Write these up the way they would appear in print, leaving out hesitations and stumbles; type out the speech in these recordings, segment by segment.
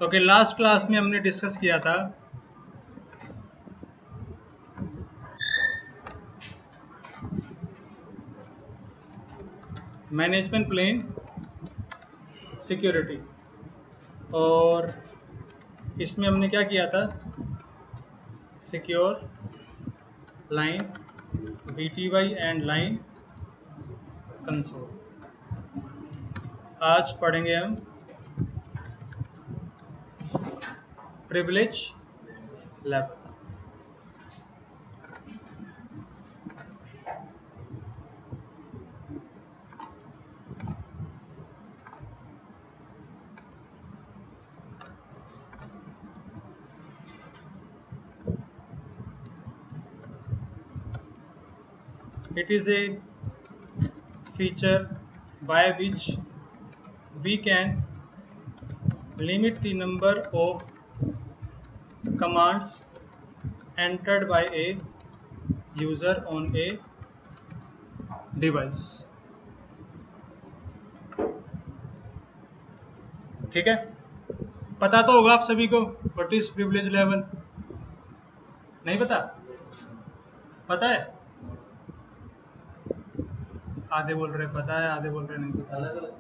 Okay, last class में हमने discuss किया था मैनेजमेंट प्लेन सिक्योरिटी, और इसमें हमने क्या किया था, secure line VTY and line console. आज पढ़ेंगे हम privilege level. It is a feature by which we can limit the number of commands entered by a user on a device। ठीक है, पता तो होगा आप सभी को व्हाट इज प्रिविलेज लेवल। नहीं पता? पता है? आधे बोल रहे पता है, आधे बोल रहे नहीं पता। अलग अलग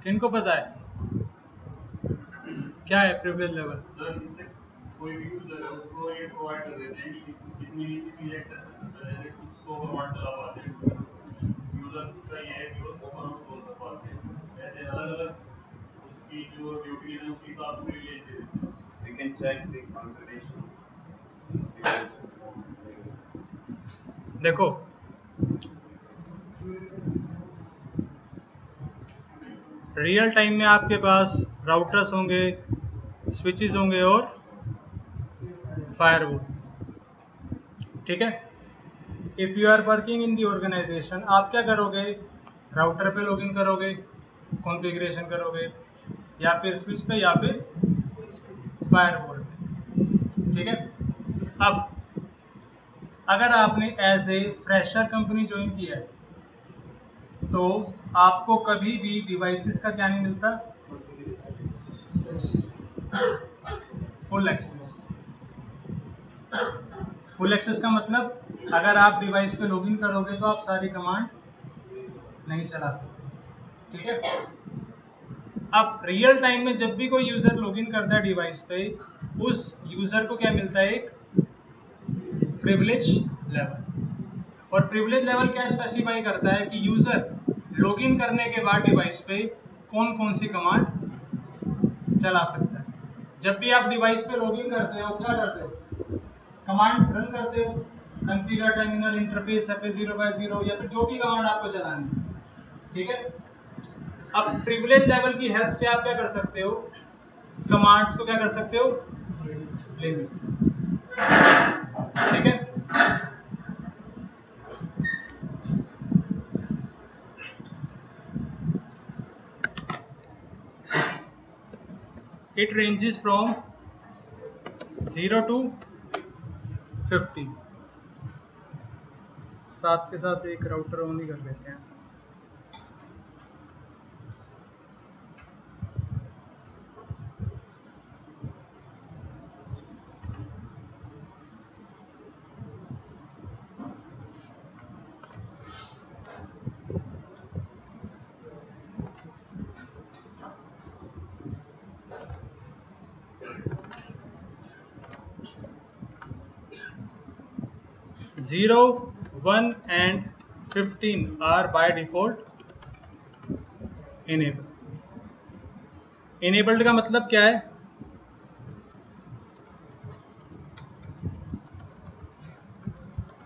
किनको पता है क्या है प्रिविलेज लेवल? सर इससे कोई भी यूजर है उसको ये प्रोवाइड कर देते हैं कि कितनी एक्सेस कर सकता है, कुछ 100 कमांड चला पाते हैं, यूजर का ये है कि वो ओपन आउट कर पाते हैं। ऐसे अलग अलग उसकी जो ड्यूटी है उसके हिसाब से ले लेते हैं। We can check the configuration. देखो, रियल टाइम में आपके पास राउटर्स होंगे, स्विचेस होंगे और फायरवॉल। ठीक है, if you are working in the organisation, आप क्या करोगे, राउटर पे लॉगिन करोगे, कॉन्फ़िगरेशन करोगे, या फिर स्विच पे या फिर फायरवॉल पे। ठीक है, अब अगर आपने as a fresher company join किया है तो आपको कभी भी डिवाइसेस का क्या नहीं मिलता, फुल एक्सेस। फुल एक्सेस का मतलब अगर आप डिवाइस पे लॉगिन करोगे तो आप सारी कमांड नहीं चला सकते। ठीक है, अब रियल टाइम में जब भी कोई यूजर लॉगिन करता है डिवाइस पे, उस यूजर को क्या मिलता है, एक प्रिविलेज लेवल। और प्रिविलेज लेवल क्या स्पेसिफाई करता है कि यूजर लॉगिन करने के बाद डिवाइस पे कौन कौन सी कमांड चला सकता है। जब भी आप डिवाइस पे लॉगिन करते हो क्या करते हो, कमांड रन करते हो, कॉन्फ़िगर टर्मिनल इंटरफेस FA0/0 या फिर जो भी कमांड आपको चलानी है। ठीक है, अब प्रिविलेज लेवल की हेल्प से आप क्या कर सकते हो, कमांड्स को क्या कर सकते हो, लिमिट। ठीक है, it ranges from 0 to 50। साथ के साथ एक राउटर ऑन ही कर लेते हैं। Zero, 1 and 15 are by default enabled। enabled का मतलब क्या है,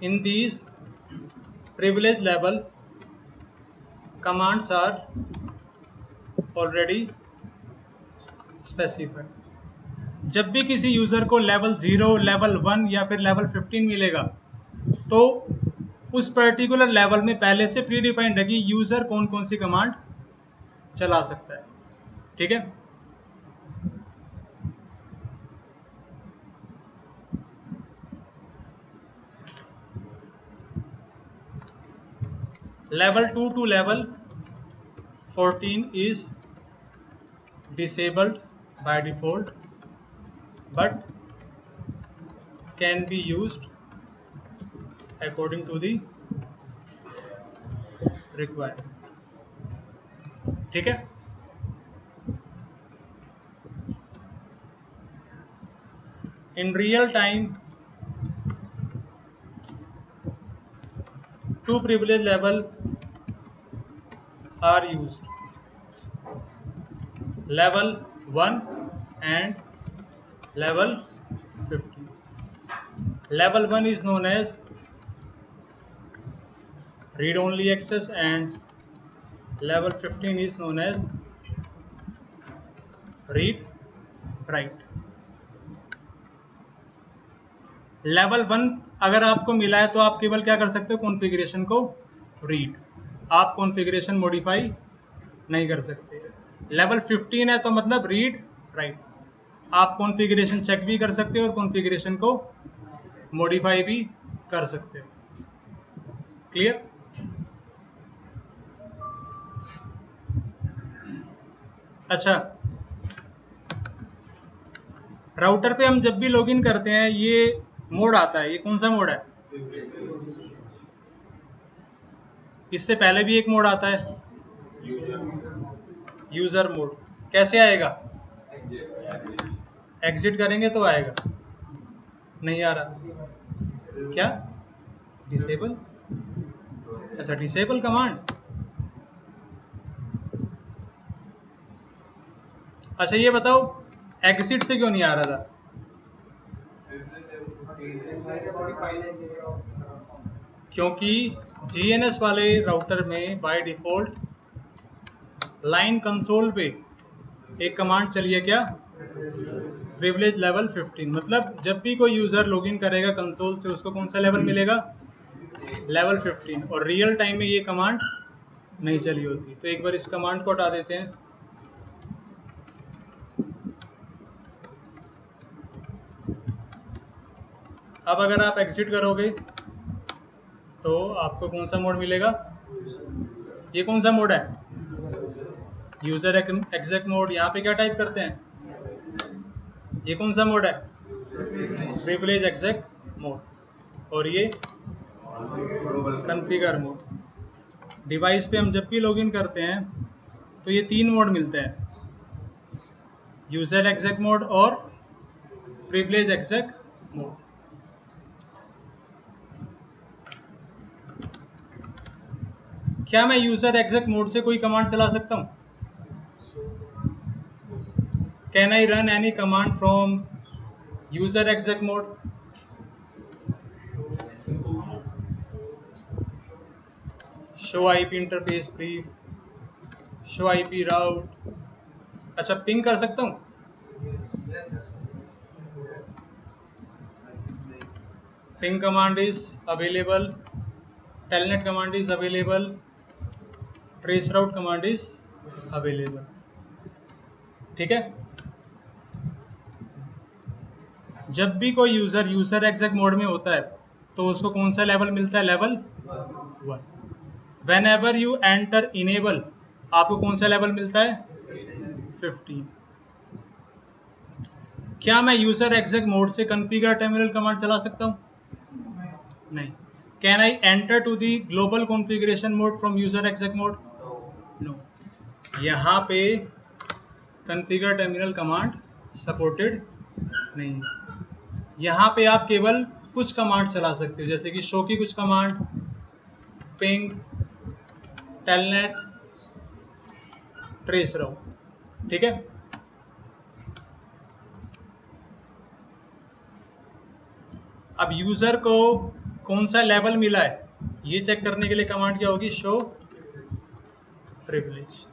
in these privilege level commands are already specified। जब भी किसी यूजर को लेवल 0, लेवल 1 या फिर लेवल 15 मिलेगा तो उस पर्टिकुलर लेवल में पहले से प्री डिफाइंड है कि यूजर कौन कौन सी कमांड चला सकता है। ठीक है, level 2 to level 14 is disabled by default but can be used according to the requirement. ठीक है. In real time, two privilege level are used, level 1 and level 50. Level 1 is known as read only access and level 15 is known as read write. Level 1 अगर आपको मिला है तो आप केवल क्या कर सकते हो, कॉन्फ़िगरेशन को रीड, आप कॉन्फ़िगरेशन मॉडिफाई नहीं कर सकते. लेवल 15 है तो मतलब रीड राइट, आप कॉन्फ़िगरेशन चेक भी कर सकते हो और कॉन्फ़िगरेशन को मॉडिफाई भी कर सकते हो. क्लियर. अच्छा, राउटर पे हम जब भी लॉगिन करते हैं ये मोड आता है, ये कौन सा मोड है? इससे पहले भी एक मोड आता है यूजर मोड. कैसे आएगा? एग्जिट करेंगे तो आएगा. नहीं आ रहा क्या? डिसेबल. अच्छा, डिसेबल कमांड. अच्छा ये बताओ एग्जिट से क्यों नहीं आ रहा था? क्योंकि जीएनएस वाले राउटर में बाय डिफॉल्ट लाइन कंसोल पे एक कमांड चली है, क्या? Privilege level 15. मतलब जब भी कोई यूजर लॉगिन करेगा कंसोल से उसको कौन सा लेवल मिलेगा? लेवल 15. और रियल टाइम में ये कमांड नहीं चली होती. तो एक बार इस कमांड को हटा देते हैं. अब अगर आप एग्जिट करोगे तो आपको कौन सा मोड मिलेगा? ये कौन सा मोड है? User exec mode. यहाँ पे क्या टाइप करते हैं? ये कौन सा मोड है? Privilege exec mode. और ये कॉन्फ़िगर मोड. डिवाइस पे हम जब भी लॉगिन करते हैं तो ये 3 मोड मिलते हैं, यूजर एग्जेक मोड और प्रिविलेज एग्जेक मोड. क्या मैं यूजर एग्जेक मोड से कोई कमांड चला सकता हूं? Can I run any command from user exec mode? Show IP interface brief, show IP route. अच्छा, पिंग कर सकता हूं? Ping command is available, telnet command is available, trace route command is available. ठीक है. जब भी कोई यूजर एग्जेक मोड में होता है तो उसको कौन सा लेवल मिलता है? Level 1. Whenever you enter enable आपको कौन सा लेवल मिलता है? 15. क्या मैं यूजर एग्जेक मोड से कॉन्फ़िगर टर्मिनल कमांड चला सकता हूं? नहीं. Can I enter to the global configuration mode from user exec mode? No. यहाँ पे कॉन्फ़िगर टर्मिनल कमांड सपोर्टेड नहीं है. यहाँ पे आप केवल कुछ कमांड चला सकते हो, जैसे कि शो की कुछ कमांड, पिंग, टेलनेट, ट्रेस राउट. ठीक है. अब यूजर को कौन सा लेवल मिला है ये चेक करने के लिए कमांड क्या होगी? Show privilege.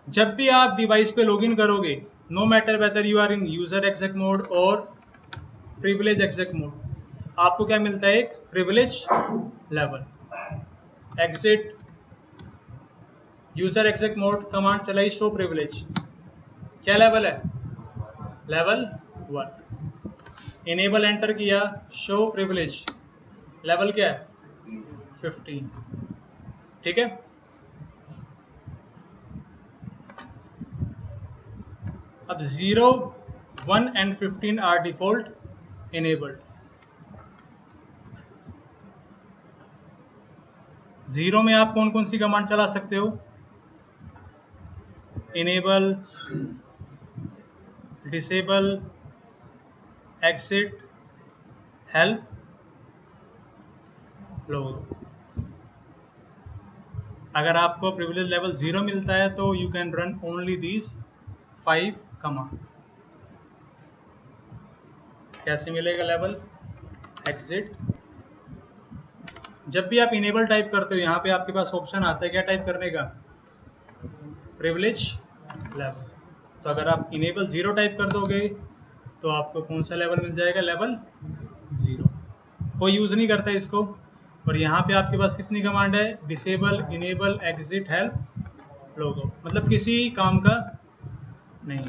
जब भी आप डिवाइस पे लॉगिन करोगे, no matter whether you are in user exec mode और प्रिविलेज एग्जेक मोड, आपको क्या मिलता है? एक privilege level. Exit user exec mode command चलाई, शो प्रिविलेज, क्या लेवल है? लेवल 1. इनेबल एंटर किया, शो प्रिविलेज, लेवल क्या है? 15. ठीक है. अब 0 1 and 15 are default enabled. 0 में आप कौन कौन सी कमांड चला सकते हो? इनेबल, डिसेबल, एग्जिट, हेल्प, लोग। अगर आपको प्रिविलेज लेवल 0 मिलता है तो you can run only these 5 command. कैसे मिलेगा लेवल? एग्जिट। जब भी आप इनेबल टाइप करते हो, यहाँ पे आपके पास ऑप्शन आता है क्या टाइप करने का? Privilege level. तो अगर आप इनेबल 0 टाइप कर दोगे तो आपको कौन सा लेवल मिल जाएगा? लेवल 0। कोई यूज नहीं करता इसको। और यहाँ पे आपके पास कितनी कमांड है? डिसेबल, इनेबल, एग्जिट, हेल्प, लोगो। मतलब किसी काम का नहीं।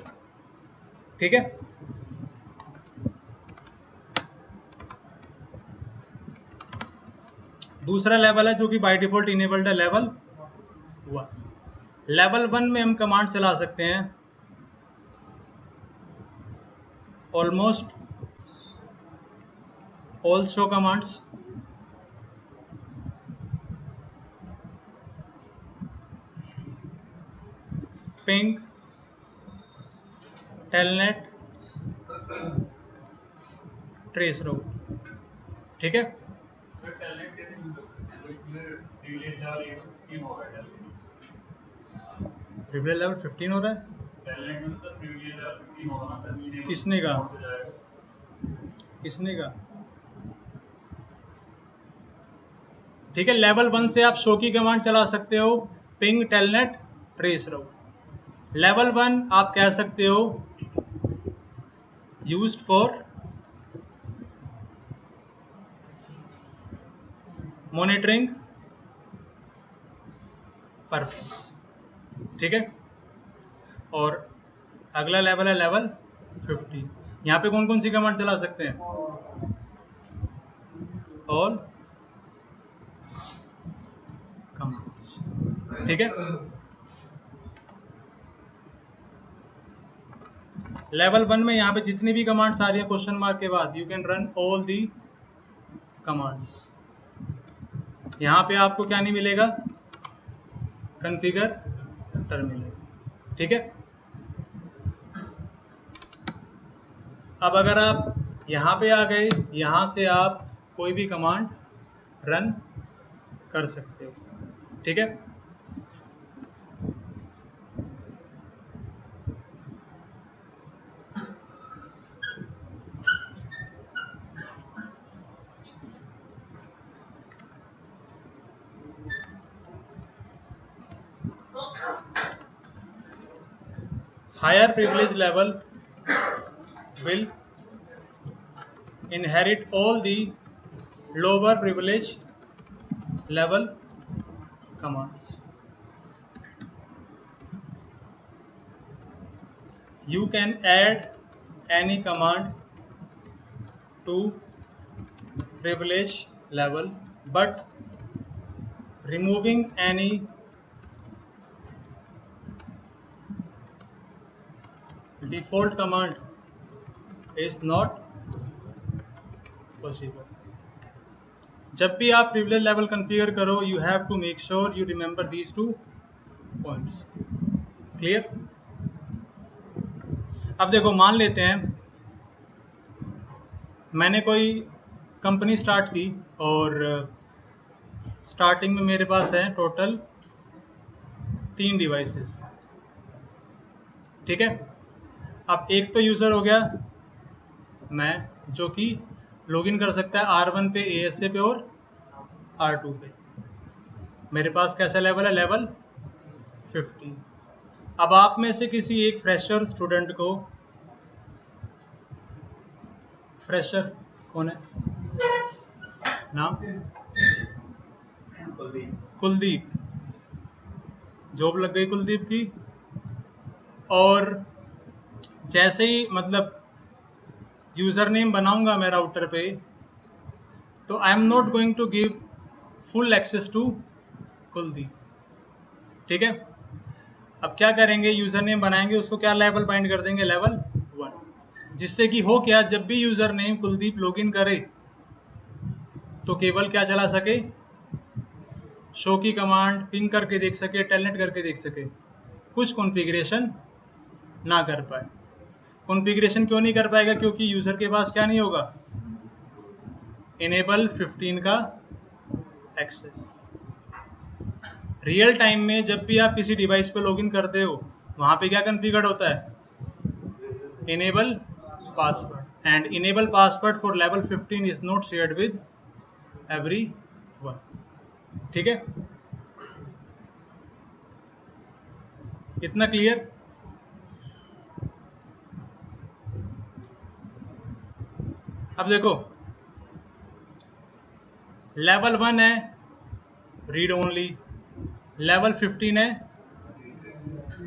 ठीक है। दूसरा लेवल है जो कि बाय डिफॉल्ट इनेबल्ड है, लेवल 1। लेवल 1 में हम कमांड चला सकते हैं almost all show commands, ping, telnet, trace route. ठीक है। फिर टैलेंट कैसे यूज कर सकते हैं? तो इसमें प्रिविलेज लेवल 15 होगा टैलेंट। प्रिविलेज लेवल 15 हो रहा है? टैलेंट में सर प्रिविलेज लेवल 15 होगा ना सर। किसने कहा? हो जाएगा। किसने कहा? ठीक है। लेवल 1 से आप शो की कमांड चला सकते हो, पिंग, टेलनेट, ट्रेस रो। लेवल 1 आप कह सकते हो यूज्ड फॉर मॉनिटरिंग पर्पस। ठीक है। और अगला लेवल है लेवल 15। यहाँ पे कौन कौन सी कमांड चला सकते हैं? All commands. ठीक है। लेवल 1 में यहाँ पे जितनी भी कमांड्स आ रही है क्वेश्चन मार्क के बाद, you can run all the commands. यहाँ पे आपको क्या नहीं मिलेगा? Configure terminal. ठीक है। अब अगर आप यहाँ पे आ गए, यहाँ से आप कोई भी कमांड रन कर सकते हो। ठीक है। Higher privilege level will inherit all the lower privilege level commands. You can add any command to privilege level, but removing any default command is not possible. जब भी आप प्रिविलेज लेवल कॉन्फ़िगर करो, you have to make sure you remember these 2 points. Clear? अब देखो, मान लेते हैं मैंने कोई कंपनी स्टार्ट की और स्टार्टिंग में मेरे पास है टोटल 3 डिवाइसेस। ठीक है। अब एक तो यूज़र हो गया मैं, जो कि लॉगिन कर सकता है R1 पे, ASA पे और R2 पे। मेरे पास कैसा लेवल है? लेवल 15। अब आप में से किसी एक फ्रेशर स्टूडेंट को, फ्रेशर कौन है? नाम? कुलदीप। जॉब लग गई कुलदीप की, और जैसे ही मतलब यूज़र नेम बनाऊंगा मैं राउटर पे, तो I am not going to give full access to Kuldeep. ठीक है। अब क्या करेंगे? यूज़र नेम बनाएंगे, उसको क्या लेवल बाइंड कर देंगे? लेवल 1। जिससे कि हो क्या, जब भी यूजर नेम कुलदीप लॉगिन करे तो केवल क्या चला सके, शो की कमांड पिंग करके देख सके, टेलनेट करके देख सके, कुछ कॉन्फ़िगरेशन ना कर पाए। कॉन्फ़िगरेशन क्यों नहीं कर पाएगा? क्योंकि यूजर के पास क्या नहीं होगा, इनेबल 15 का एक्सेस। रियल टाइम में जब भी आप किसी डिवाइस पे लॉगिन करते हो, वहां पे क्या कॉन्फ़िगर्ड होता है, enable password, and enable password for level 15 is not shared with everyone. ठीक है, इतना क्लियर? अब देखो, लेवल 1 है रीड ओनली, लेवल 15 है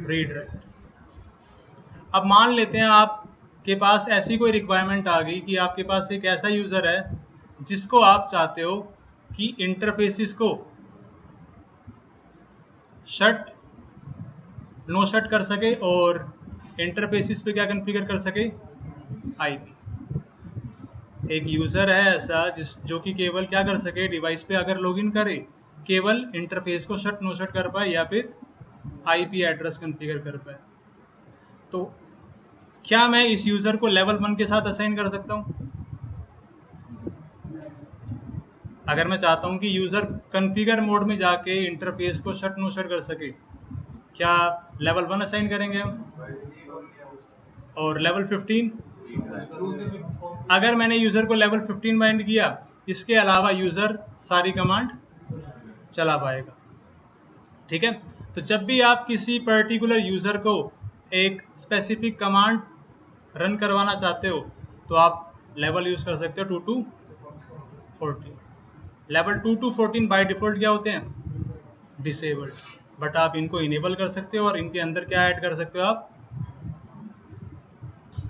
रीड राइट। अब मान लेते हैं आपके पास ऐसी कोई रिक्वायरमेंट आ गई कि आपके पास एक ऐसा यूजर है जिसको आप चाहते हो कि इंटरफेसिस को शट नो शट कर सके और इंटरफेसिस पे क्या कॉन्फ़िगर कर सके, आईपी। एक यूजर है ऐसा जो कि केवल क्या कर सके, डिवाइस पे अगर लॉगिन करे केवल इंटरफेस को शट नो शट कर पाए या फिर आईपी एड्रेस कॉन्फ़िगर कर पाए। तो क्या मैं इस यूजर को लेवल 1 के साथ असाइन कर सकता हूं? अगर मैं चाहता हूं कि यूजर कॉन्फ़िगर मोड में जाके इंटरफेस को शट नो शट कर सके, क्या लेवल 1 असाइन करेंगे हम? और लेवल 15, अगर मैंने यूजर को लेवल 15 बाइंड किया, इसके अलावा यूजर सारी कमांड चला पाएगा। ठीक है, तो जब भी आप किसी पर्टिकुलर यूजर को एक स्पेसिफिक कमांड रन करवाना चाहते हो तो आप लेवल यूज कर सकते हो 2 to 14। Level 2 to 14 by default क्या होते हैं, डिसेबल्ड, बट आप इनको इनेबल कर सकते हो और इनके अंदर क्या ऐड कर सकते हो आप,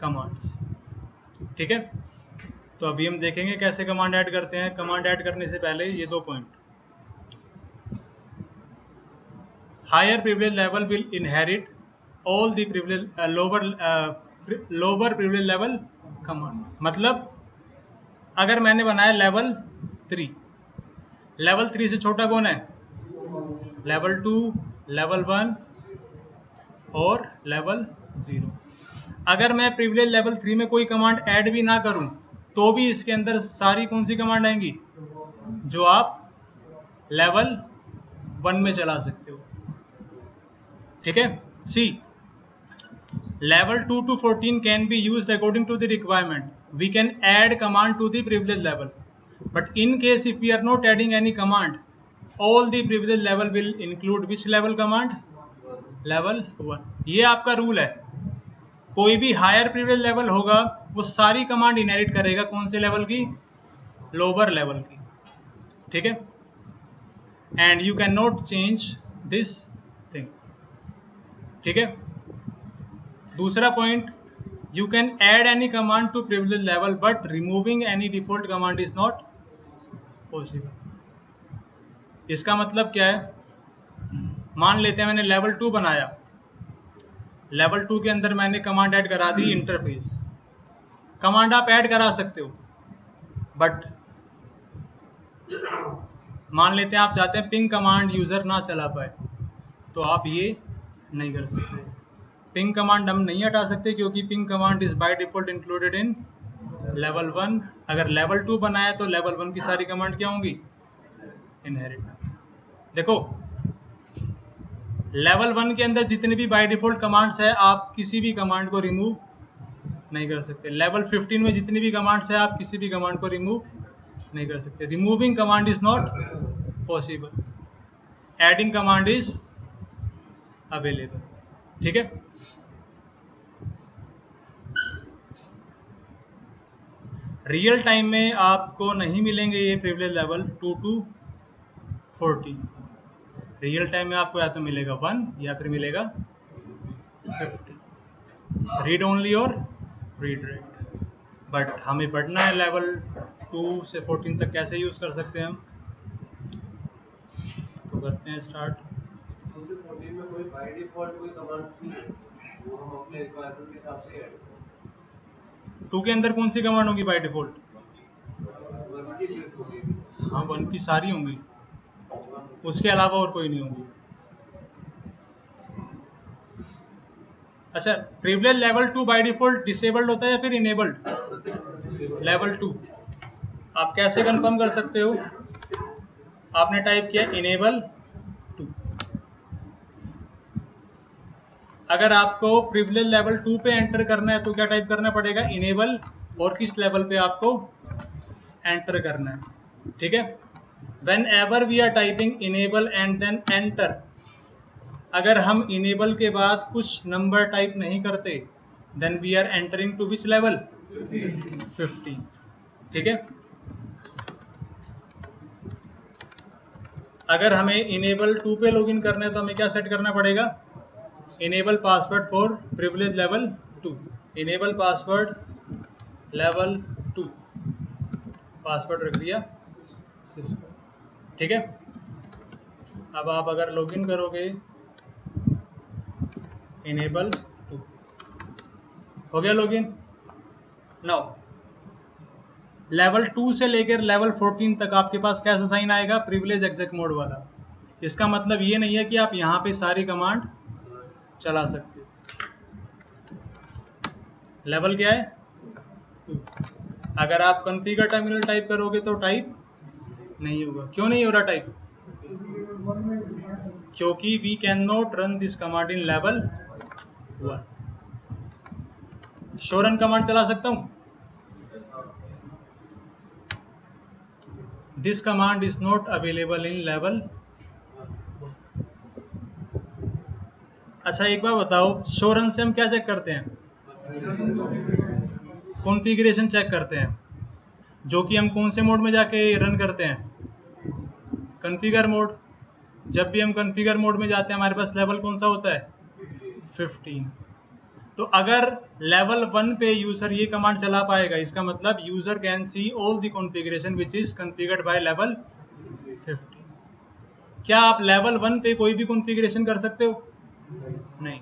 कमांड्स। ठीक है, तो अभी हम देखेंगे कैसे कमांड ऐड करते हैं। कमांड ऐड करने से पहले ये 2 point, higher privilege level will inherit all the privilege lower privilege level command. मतलब अगर मैंने बनाया लेवल 3, लेवल 3 से छोटा कौन है, लेवल 2, लेवल 1 और लेवल 0। अगर मैं प्रिविलेज लेवल 3 में कोई कमांड ऐड भी ना करूं तो भी इसके अंदर सारी कौन सी कमांड आएंगी, जो आप लेवल 1 में चला सकते हो। ठीक है, सी level 2 to 14 can be used according to the requirement. We can add command to the privilege level, but in case if we are not adding any command, all the privilege level will include which level command, level 1। ये आपका rule है, कोई भी higher privilege level होगा वो सारी command inherit करेगा कौन से लेवल की, लोअर लेवल की। ठीक है, and you can not change this thing. ठीक है, दूसरा point, you can add any command to privilege level but removing any default command is not possible. इसका मतलब क्या है, मान लेते हैं मैंने लेवल 2 बनाया, लेवल 2 के अंदर मैंने कमांड ऐड करा दी इंटरफेस। कमांड आप ऐड करा सकते हो, बट मान लेते हैं आप चाहते हैं पिंग कमांड यूजर ना चला पाए, तो आप ये नहीं कर सकते। पिंग कमांड हम नहीं हटा सकते क्योंकि ping command is by default included in level 1। अगर लेवल 2 बनाया तो लेवल 1 की सारी कमांड क्या होंगी, इनहेरिट। देखो लेवल 1 के अंदर जितने भी बाय डिफॉल्ट कमांड्स है आप किसी भी कमांड को रिमूव नहीं कर सकते। लेवल 15 में जितनी भी कमांड्स है आप किसी भी कमांड को रिमूव नहीं कर सकते। Removing command is not possible, adding command is available. ठीक है, रियल टाइम में आपको नहीं मिलेंगे ये privilege level 2 to 14। Real time में आपको या तो मिलेगा 1 या फिर मिलेगा 50, रीड ओनली और रीड राइट। बट हमें पढ़ना है लेवल 2 से 14 तक कैसे यूज कर सकते हैं हम, तो करते हैं स्टार्ट। 2 से 14 में कोई बाय डिफॉल्ट कोई कमांड्स नहीं है, वो हम अपने रिक्वायरमेंट के हिसाब से ऐड करें। 2 के अंदर कौन सी कमांड होगी बाय डिफॉल्ट? वन की लिस्ट होगी। हाँ 1 की सारी होंगी, उसके अलावा और कोई नहीं होगी। अच्छा, privilege level 2 by default disabled होता है या फिर इनेबल्ड? लेवल 2। आप कैसे कंफर्म कर सकते हो? आपने टाइप किया इनेबल 2। अगर आपको प्रिविलेज लेवल 2 पे एंटर करना है तो क्या टाइप करना पड़ेगा? इनेबल, और किस लेवल पे आपको एंटर करना है। ठीक है, whenever we are typing enable and then enter, अगर हम इनेबल के बाद कुछ नंबर टाइप नहीं करते then we are entering to which level? 15। ठीक है, अगर हमें इनेबल 2 पे लॉगिन करना है तो हमें क्या सेट करना पड़ेगा? Enable password for privilege level 2, enable password level 2, password रख दिया सिस्को। ठीक है, अब आप अगर लॉगिन करोगे इनेबल 2, हो गया लॉगिन। नाउ लेवल 2 से लेकर लेवल 14 तक आपके पास कैसा साइन आएगा? प्रिविलेज एग्जिट मोड वाला। इसका मतलब ये नहीं है कि आप यहाँ पे सारी कमांड चला सकते हो। लेवल क्या है? 2। अगर आप कॉन्फ़िगर टर्मिनल टाइप करोगे तो टाइप नहीं होगा। क्यों नहीं हो रहा टाइप? क्योंकि we can not run this command in level 1। Show run command चला सकता हूं? This command is not available in level. अच्छा एक बार बताओ, शो रन से हम क्या चेक करते हैं? कॉन्फ़िगरेशन चेक करते हैं, जो कि हम कौन से मोड में जाके रन करते हैं? Configure mode. जब भी हम कॉन्फ़िगर मोड में जाते हैं हमारे पास लेवल कौन सा होता है? 15। तो अगर लेवल 1 पे यूजर ये कमांड चला पाएगा, इसका मतलब user can see all the configuration which is configured by level 15। क्या आप लेवल 1 पे कोई भी कॉन्फ़िगरेशन कर सकते हो? नहीं,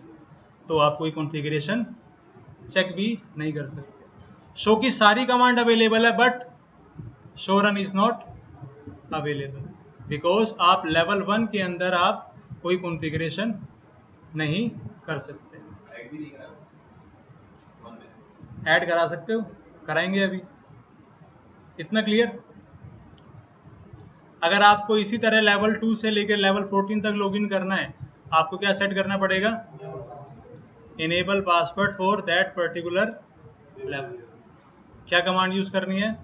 तो आप कोई कॉन्फ़िगरेशन चेक भी नहीं कर सकते। शो की सारी कमांड अवेलेबल है but show run is not available, because आप लेवल 1 के अंदर आप कोई कॉन्फ़िगरेशन नहीं कर सकते। ऐड करा सकते हो? कराएंगे अभी। इतना क्लियर? अगर आपको इसी तरह लेवल 2 से लेकर लेवल 14 तक लॉगिन करना है, आपको क्या सेट करना पड़ेगा? Enable password for that particular level. क्या कमांड यूज करनी है?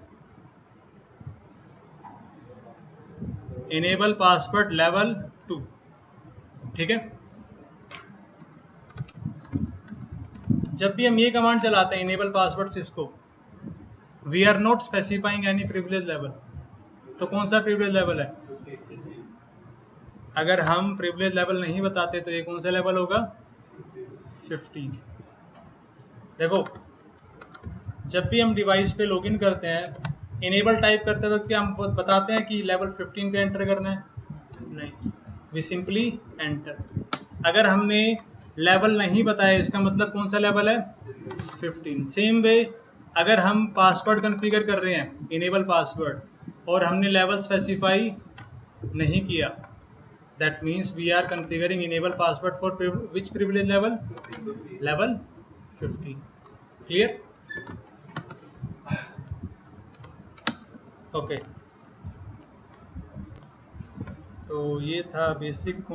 Enable password level 2। ठीक है, जब भी हम ये कमांड चलाते हैं enable password Cisco, we are not specifying any privilege level. तो कौन सा प्रिविलेज लेवल है? अगर हम प्रिविलेज लेवल नहीं बताते तो ये कौन सा लेवल होगा? 15। देखो, जब भी हम डिवाइस पे लॉगिन करते हैं, इनेबल टाइप करते वक्त क्या हम बताते हैं कि लेवल 15 पे एंटर करना है? नहीं, वी सिंपली एंटर। अगर हमने लेवल नहीं बताया इसका मतलब कौन सा लेवल है? 15। सेम वे अगर हम पासवर्ड कॉन्फ़िगर कर रहे हैं इनेबल पासवर्ड और हमने लेवल स्पेसिफाई नहीं किया, that means we are configuring enable password for which privilege level? Level 15। Clear? Okay, तो ये था basic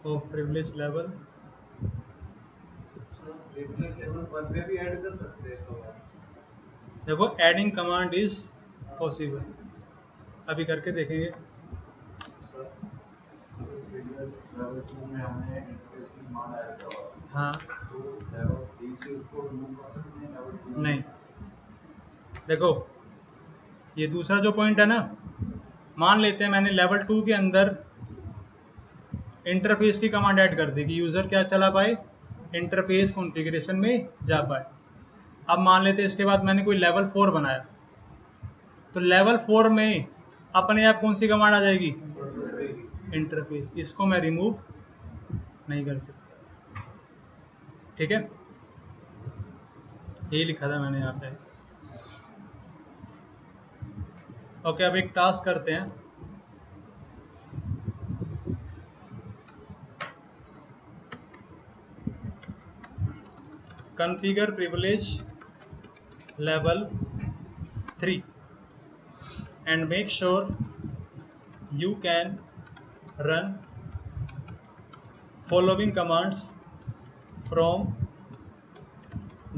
of privilege level. Privilege level 1 पे भी ऐड कर सकते हैं तो देखो, एडिंग कमांड इज पॉसिबल, अभी करके देखेंगे। लेवल 2 में हमने इंटरफेस मान ऐड किया, हाँ, तो लेवल 3 से उसको रिमूव कर सकते हैं लेवल 2 नहीं, देखो ये दूसरा जो पॉइंट है ना, मान लेते हैं मैंने लेवल 2 के अंदर इंटरफेस की कमांड ऐड कर दी कि यूज़र क्या चला पाए? इंटरफेस कॉन्फ़िगरेशन में जा पाए। अब मान लेते हैं इसके बाद मैंने कोई लेवल 4 बनाया, तो लेवल 4 में अपने आप कौन सी कमांड आ जाएगी? इंटरफेस। इसको मैं रिमूव नहीं कर सकता। ठीक है, यही लिखा था मैंने यहाँ पे। ओके, अब एक टास्क करते हैं। Configure privilege level 3 and make sure you can run following commands from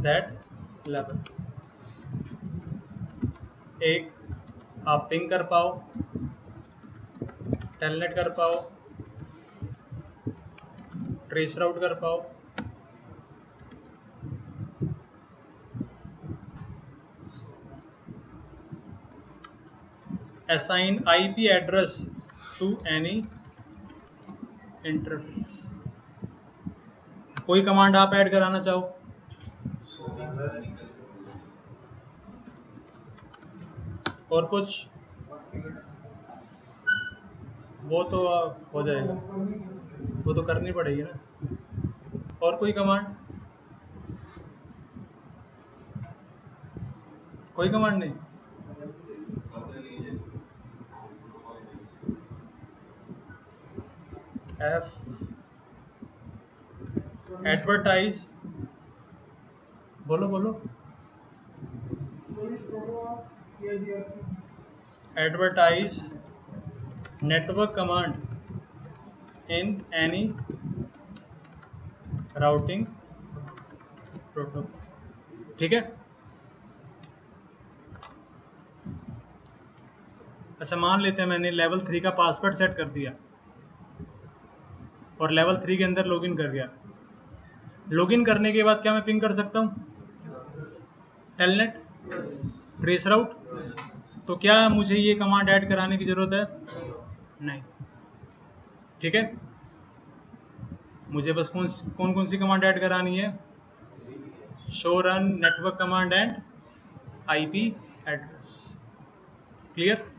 that level। एक, आप पिंग कर पाओ, टेलनेट कर पाओ, ट्रेस राउट कर पाओ, assign IP address to any interface. कोई कमांड आप ऐड कराना चाहो, और कुछ, वो तो हो जाएगा, वो तो करनी पड़ेगी ना। और कोई कमांड, कोई कमांड नहीं। F एडवर्टाइज, बोलो बोलो, advertise network command in any routing protocol. ठीक है। अच्छा, मान लेते हैं मैंने लेवल 3 का पासवर्ड सेट कर दिया और लेवल 3 के अंदर लॉगिन कर गया। लॉगिन करने के बाद क्या मैं पिंग कर सकता हूँ? टेलनेट, ट्रेस राउट। तो क्या मुझे ये कमांड ऐड कराने की जरूरत है? नहीं। ठीक है, मुझे बस कौन कौन सी कमांड ऐड करानी है? Show run network command and IP address. Clear?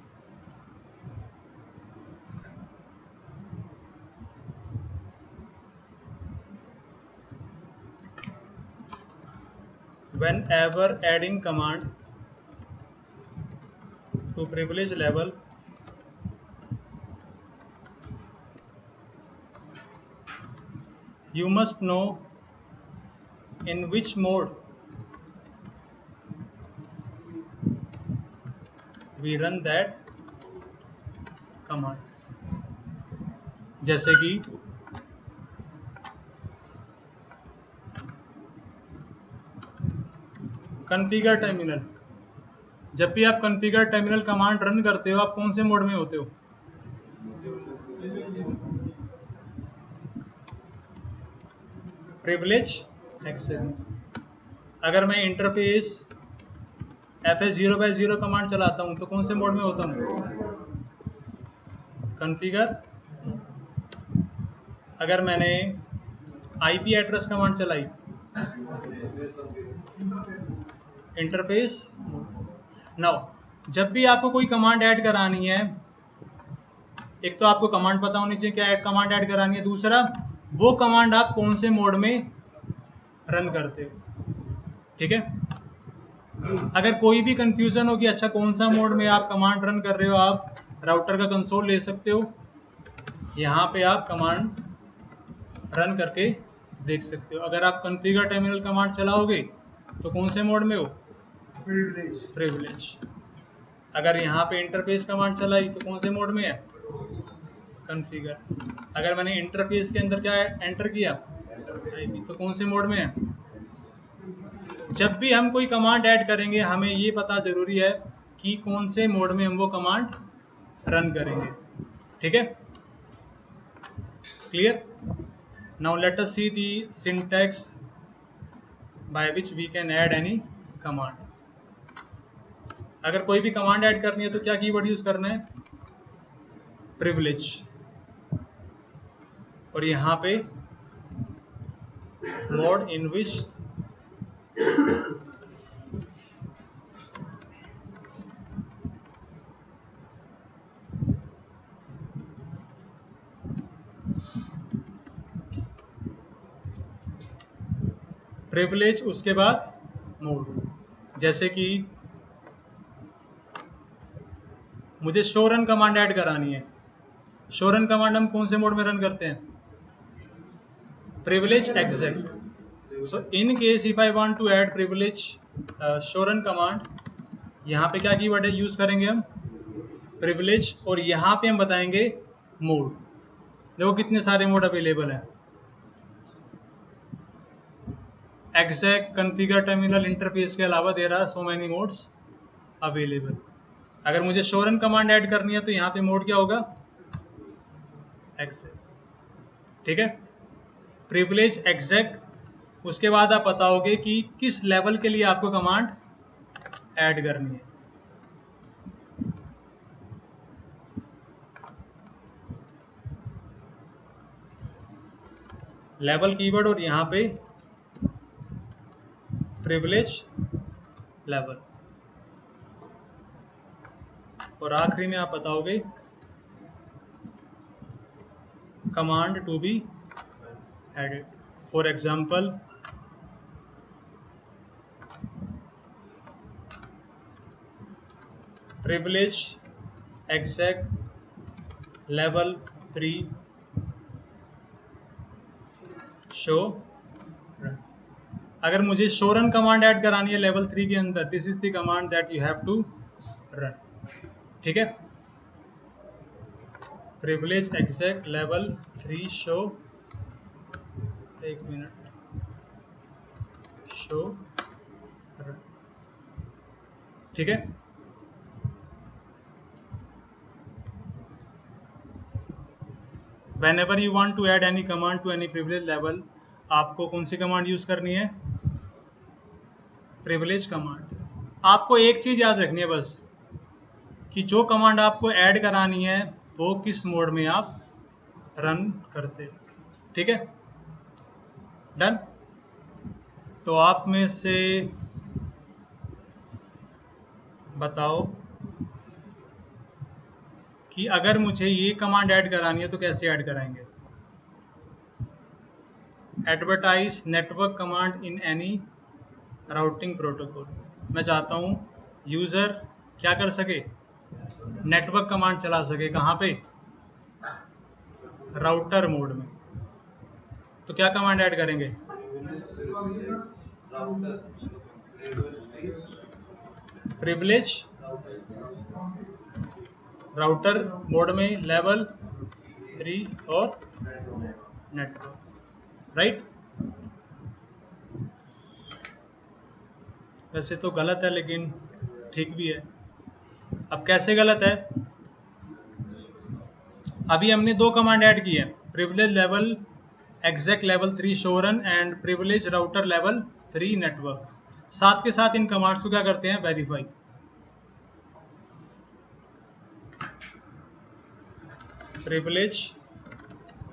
Whenever adding command to privilege level, you must know in which mode we run that command। जैसे कि कॉन्फ़िगर टर्मिनल, जब भी आप कॉन्फ़िगर टर्मिनल कमांड रन करते हो, आप कौन से मोड में होते हो? Privilege access. अगर मैं इंटरफेस FS0/0 कमांड चलाता हूं तो कौन से मोड में होता हूं? कॉन्फ़िगर। अगर मैंने आईपी एड्रेस कमांड चलाई, इंटरफेस। नाउ जब भी आपको कोई कमांड ऐड करानी है, एक तो आपको कमांड पता होनी चाहिए क्या कमांड ऐड करानी है, दूसरा वो कमांड आप कौन से मोड में रन करते हो। ठीक है। अगर कोई भी कंफ्यूजन हो कि अच्छा कौन सा मोड में आप कमांड रन कर रहे हो, आप राउटर का कंसोल ले सकते हो, यहाँ पे आप कमांड रन करके देख सकते हो। अगर आप कॉन्फ़िगर टर्मिनल कमांड चलाओगे तो कौन से मोड में हो? प्रिविलेज। अगर यहाँ पे इंटरफेस कमांड चलाई तो कौन से मोड में है? कॉन्फ़िगर। अगर मैंने इंटरफेस के अंदर क्या एंटर किया, तो कौन से मोड में है? जब भी हम कोई कमांड ऐड करेंगे, हमें ये पता जरूरी है कि कौन से मोड में हम वो कमांड रन करेंगे। ठीक है, clear? Now let us see the syntax by which we can add any command. अगर कोई भी कमांड ऐड करनी है तो क्या कीवर्ड यूज करना है? प्रिविलेज। और यहाँ पे मोड इन विच प्रिविलेज, उसके बाद मोड। जैसे कि मुझे शो रन कमांड ऐड करानी है। शो रन कमांड हम कौन से मोड में रन करते हैं? Privilege exec. So in case if I want to add privilege show run command, यहाँ पे क्या कीवर्ड है यूज करेंगे हम? प्रिविलेज। और यहाँ पे हम बताएंगे मोड। देखो कितने सारे मोड अवेलेबल हैं। एक्सेक, कॉन्फ़िगर टर्मिनल, इंटरफेस के अलावा there are so many modes available. अगर मुझे शो रन कमांड ऐड करनी है तो यहाँ पे मोड क्या होगा? एक्सेक। ठीक है, प्रिविलेज एक्सेक। उसके बाद आप बताओगे कि किस लेवल के लिए आपको कमांड ऐड करनी है। लेवल कीवर्ड और यहाँ पे प्रिविलेज लेवल। और आखिरी में आप बताओगे command to be added. For example privilege exec level 3 show run. अगर मुझे शो रन कमांड ऐड करानी है लेवल 3 के अंदर, this is the command that you have to run. ठीक है, प्रिविलेज एक्सेक लेवल 3 शो, एक मिनट, शो रन। ठीक है, whenever you want to add any command to any privilege level, आपको कौन सी कमांड यूज करनी है? Privilege command. आपको एक चीज याद रखनी है बस, कि जो कमांड आपको ऐड करानी है वो किस मोड में आप रन करते। ठीक है, डन। तो आप में से बताओ कि अगर मुझे ये कमांड ऐड करानी है तो कैसे ऐड कराएंगे? Advertise network command in any routing protocol. मैं चाहता हूँ यूज़र क्या कर सके? नेटवर्क कमांड चला सके। कहाँ पे? राउटर मोड में। तो क्या कमांड ऐड करेंगे? प्रिविलेज राउटर मोड में लेवल 3 और नेटवर्क, राइट? वैसे तो गलत है लेकिन ठीक भी है। अब कैसे गलत है? अभी हमने दो कमांड ऐड की है, privilege level exec level 3 show run and privilege router level 3 network. साथ के साथ इन कमांड्स को क्या करते हैं? Verify. Privilege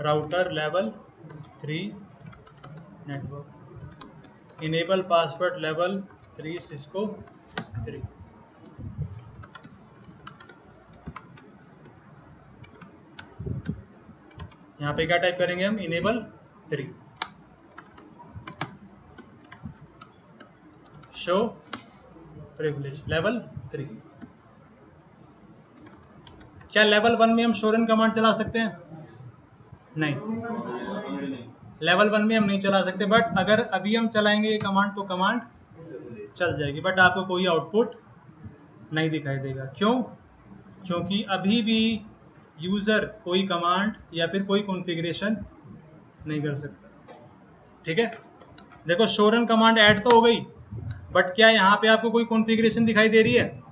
router level 3 network, enable password level 3 Cisco 3। यहाँ पे क्या टाइप करेंगे हम? Enable 3 show privilege level 3। क्या लेवल 1 में हम शो रन कमांड चला सकते हैं? नहीं, लेवल 1 में हम नहीं चला सकते। बट अगर अभी हम चलाएंगे ये कमांड तो कमांड चल जाएगी, बट आपको कोई आउटपुट नहीं दिखाई देगा। क्यों? क्योंकि अभी भी यूज़र कोई कमांड या फिर कोई कॉन्फ़िगरेशन नहीं कर सकता। ठीक है, देखो शो रन कमांड ऐड तो हो गई, बट क्या यहाँ पे आपको कोई कॉन्फ़िगरेशन दिखाई दे रही है?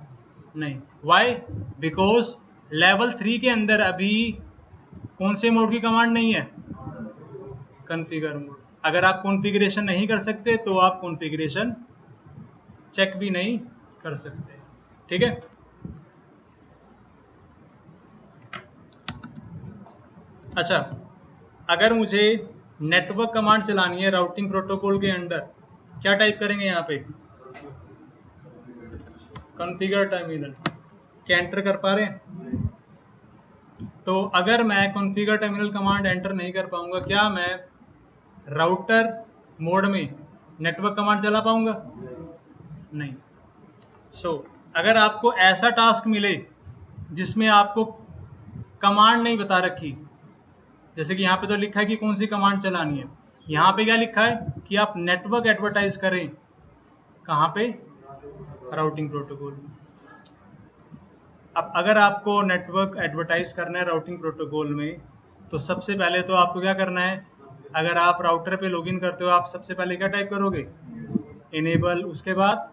नहीं। वाई? बिकॉज लेवल 3 के अंदर अभी कौन से मोड की कमांड नहीं है? Configure mode. अगर आप कॉन्फ़िगरेशन नहीं कर सकते तो आप कॉन्फ़िगरेशन चेक भी नहीं कर सकते। ठीक है, अच्छा, अगर मुझे नेटवर्क कमांड चलानी है राउटिंग प्रोटोकॉल के अंदर, क्या टाइप करेंगे यहाँ पे? Configure terminal. क्या एंटर कर पा रहे हैं? तो अगर मैं कॉन्फ़िगर टर्मिनल कमांड एंटर नहीं कर पाऊंगा, क्या मैं राउटर मोड में नेटवर्क कमांड चला पाऊंगा? नहीं। सो अगर आपको ऐसा टास्क मिले जिसमें आपको कमांड नहीं बता रखी, जैसे कि यहाँ पे तो लिखा है कि कौन सी कमांड चलानी है, यहाँ पे क्या लिखा है कि आप नेटवर्क एडवर्टाइज करें, कहाँ पे, राउटिंग प्रोटोकॉल में। अब अगर आपको नेटवर्क एडवर्टाइज करना है राउटिंग प्रोटोकॉल में, तो सबसे पहले तो आपको क्या करना है, अगर आप राउटर पे लॉगिन करते हो, आप सबसे पहले क्या टाइप करोगे, इनेबल, उसके बाद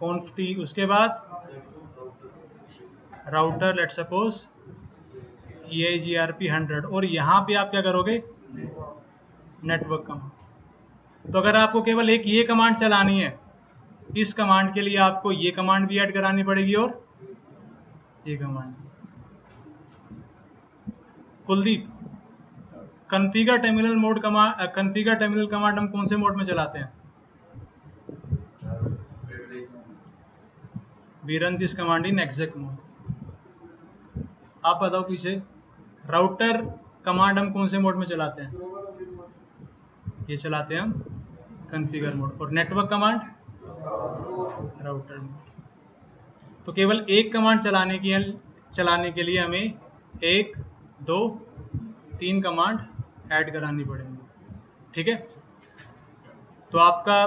conf t, उसके बाद राउटर लेट सपोज EIGRP 100, और यहाँ पे आप क्या करोगे, नेटवर्क कमांड। तो अगर आपको केवल एक ये कमांड चलानी है, इस कमांड के लिए आपको ये कमांड भी ऐड करानी पड़ेगी और ये command. Kuldeep, configure terminal mode command, configure terminal command हम कौन से मोड में चलाते हैं? We run this command in exec mode. आप बताओ पीछे, राउटर कमांड हम कौन से मोड में चलाते हैं? ये चलाते हैं हम कॉन्फ़िगर मोड। और नेटवर्क कमांड राउटर मोड। तो केवल एक कमांड चलाने के लिए हमें 1, 2, 3 कमांड ऐड करानी पड़ेंगी, ठीक है। तो आपका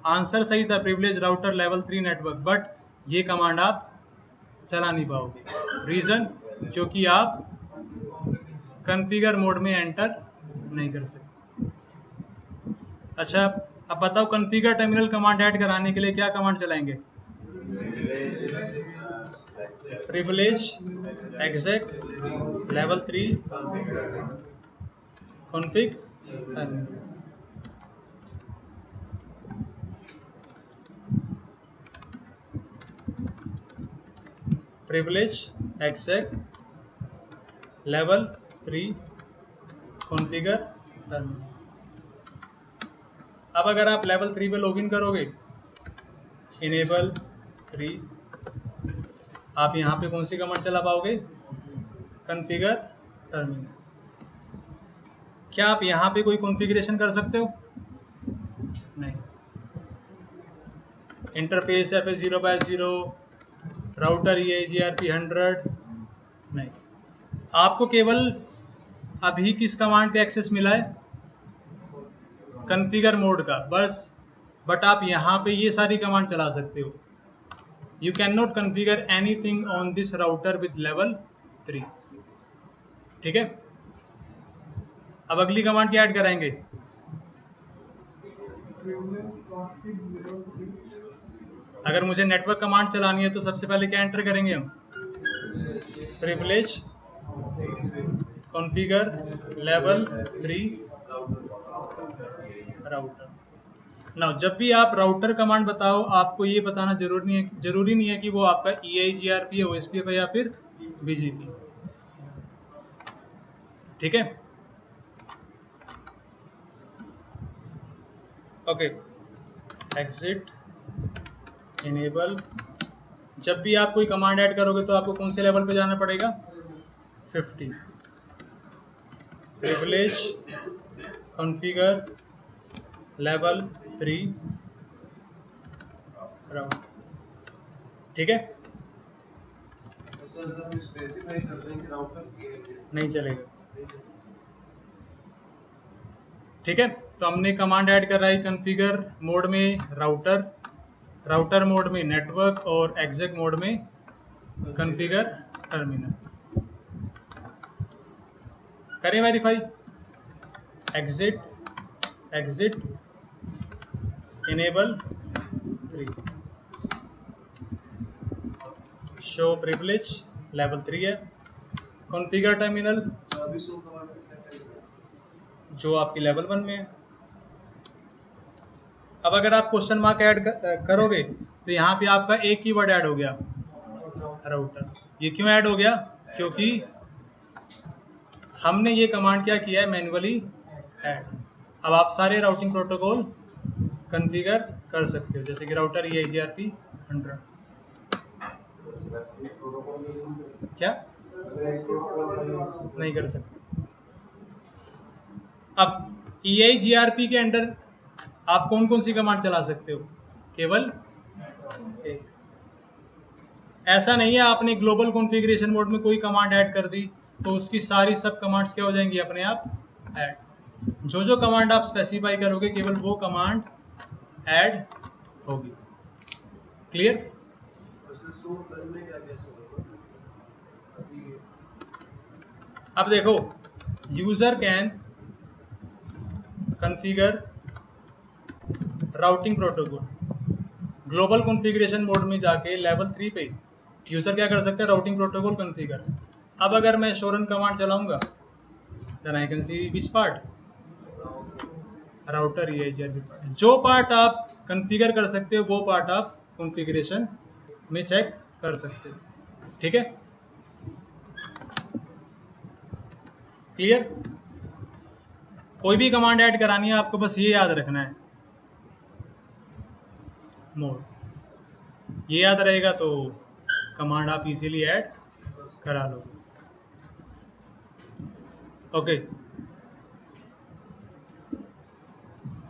आंसर सही था, privilege router level 3 network, but ये कमांड आप चला नहीं पाओगे। रीजन, क्योंकि आप कॉन्फ़िगर मोड में एंटर नहीं कर सकते। अच्छा, अब बताओ कॉन्फ़िगर टर्मिनल कमांड ऐड कराने के लिए क्या कमांड चलाएंगे? Privilege exec level 3 config terminal. Privilege exec level 3 configure terminal. अब अगर आप लेवल 3 पे लॉगिन करोगे, इनेबल 3, आप यहाँ पे कौन सी कमांड चला पाओगे? Configure terminal. क्या आप यहाँ पे कोई कॉन्फ़िगरेशन कर सकते हो? नहीं। इंटरफेस FS 0/0, राउटर EIGRP 100, नहीं। आपको केवल अभी किस कमांड का एक्सेस मिला है? कॉन्फ़िगर मोड का, बस। बट आप यहाँ पे ये सारी कमांड चला सकते हो। You can not configure anything on this router with level 3, ठीक है। अब अगली कमांड क्या ऐड कराएंगे? अगर मुझे नेटवर्क कमांड चलानी है तो सबसे पहले क्या एंटर करेंगे हम? Privilege configure level 3 router. Now जब भी आप राउटर कमांड बताओ, आपको ये बताना जरूरी नहीं है कि वो आपका EIGRP है, OSPF है या फिर BGP, ठीक है। Okay, exit, enable. जब भी आप कोई कमांड ऐड करोगे तो आपको कौन से लेवल पे जाना पड़ेगा? 50। प्रिविलेज कॉन्फ़िगर लेवल 3 राउटर, ठीक है। नहीं चलेगा, ठीक है। तो हमने कमांड ऐड कर रहा है कॉन्फ़िगर मोड में राउटर, राउटर मोड में नेटवर्क और exec मोड में कॉन्फ़िगर टर्मिनल। करें verify, exit, exit, enable 3, show privilege level 3 है, कॉन्फ़िगर टर्मिनल जो आपकी लेवल 1 में है। अब अगर आप क्वेश्चन मार्क ऐड करोगे तो यहाँ पे आपका एक कीवर्ड ऐड हो गया, राउटर। ये क्यों ऐड हो गया? क्योंकि हमने ये कमांड क्या किया है, मैन्युअली ऐड। अब आप सारे राउटिंग प्रोटोकॉल कॉन्फ़िगर कर सकते हो, जैसे कि राउटर EIGRP 100। क्या नहीं कर सकते? अब EIGRP के अंडर आप कौन कौन सी कमांड चला सकते हो? केवल एक। ऐसा नहीं है आपने ग्लोबल कॉन्फ़िगरेशन मोड में कोई कमांड ऐड कर दी तो उसकी सारी सब कमांड्स क्या हो जाएंगी अपने आप ऐड। जो जो कमांड आप स्पेसिफाई करोगे केवल वो कमांड ऐड होगी। क्लियर? अब देखो, user can configure routing protocol. Global configuration mode में जाके लेवल 3 पे यूजर क्या कर सकते हैं, राउटिंग प्रोटोकॉल कॉन्फ़िगर। अब अगर मैं शो रन कमांड चलाऊंगा then I can see which part, router EIGRP part. जो पार्ट आप कॉन्फ़िगर कर सकते हो वो पार्ट आप कॉन्फ़िगरेशन में चेक कर सकते हो। ठीक है, क्लियर? कोई भी कमांड ऐड करानी है आपको बस ये याद रखना है मोड, ये याद रहेगा तो कमांड आप इजीली ऐड करा लो। ओके,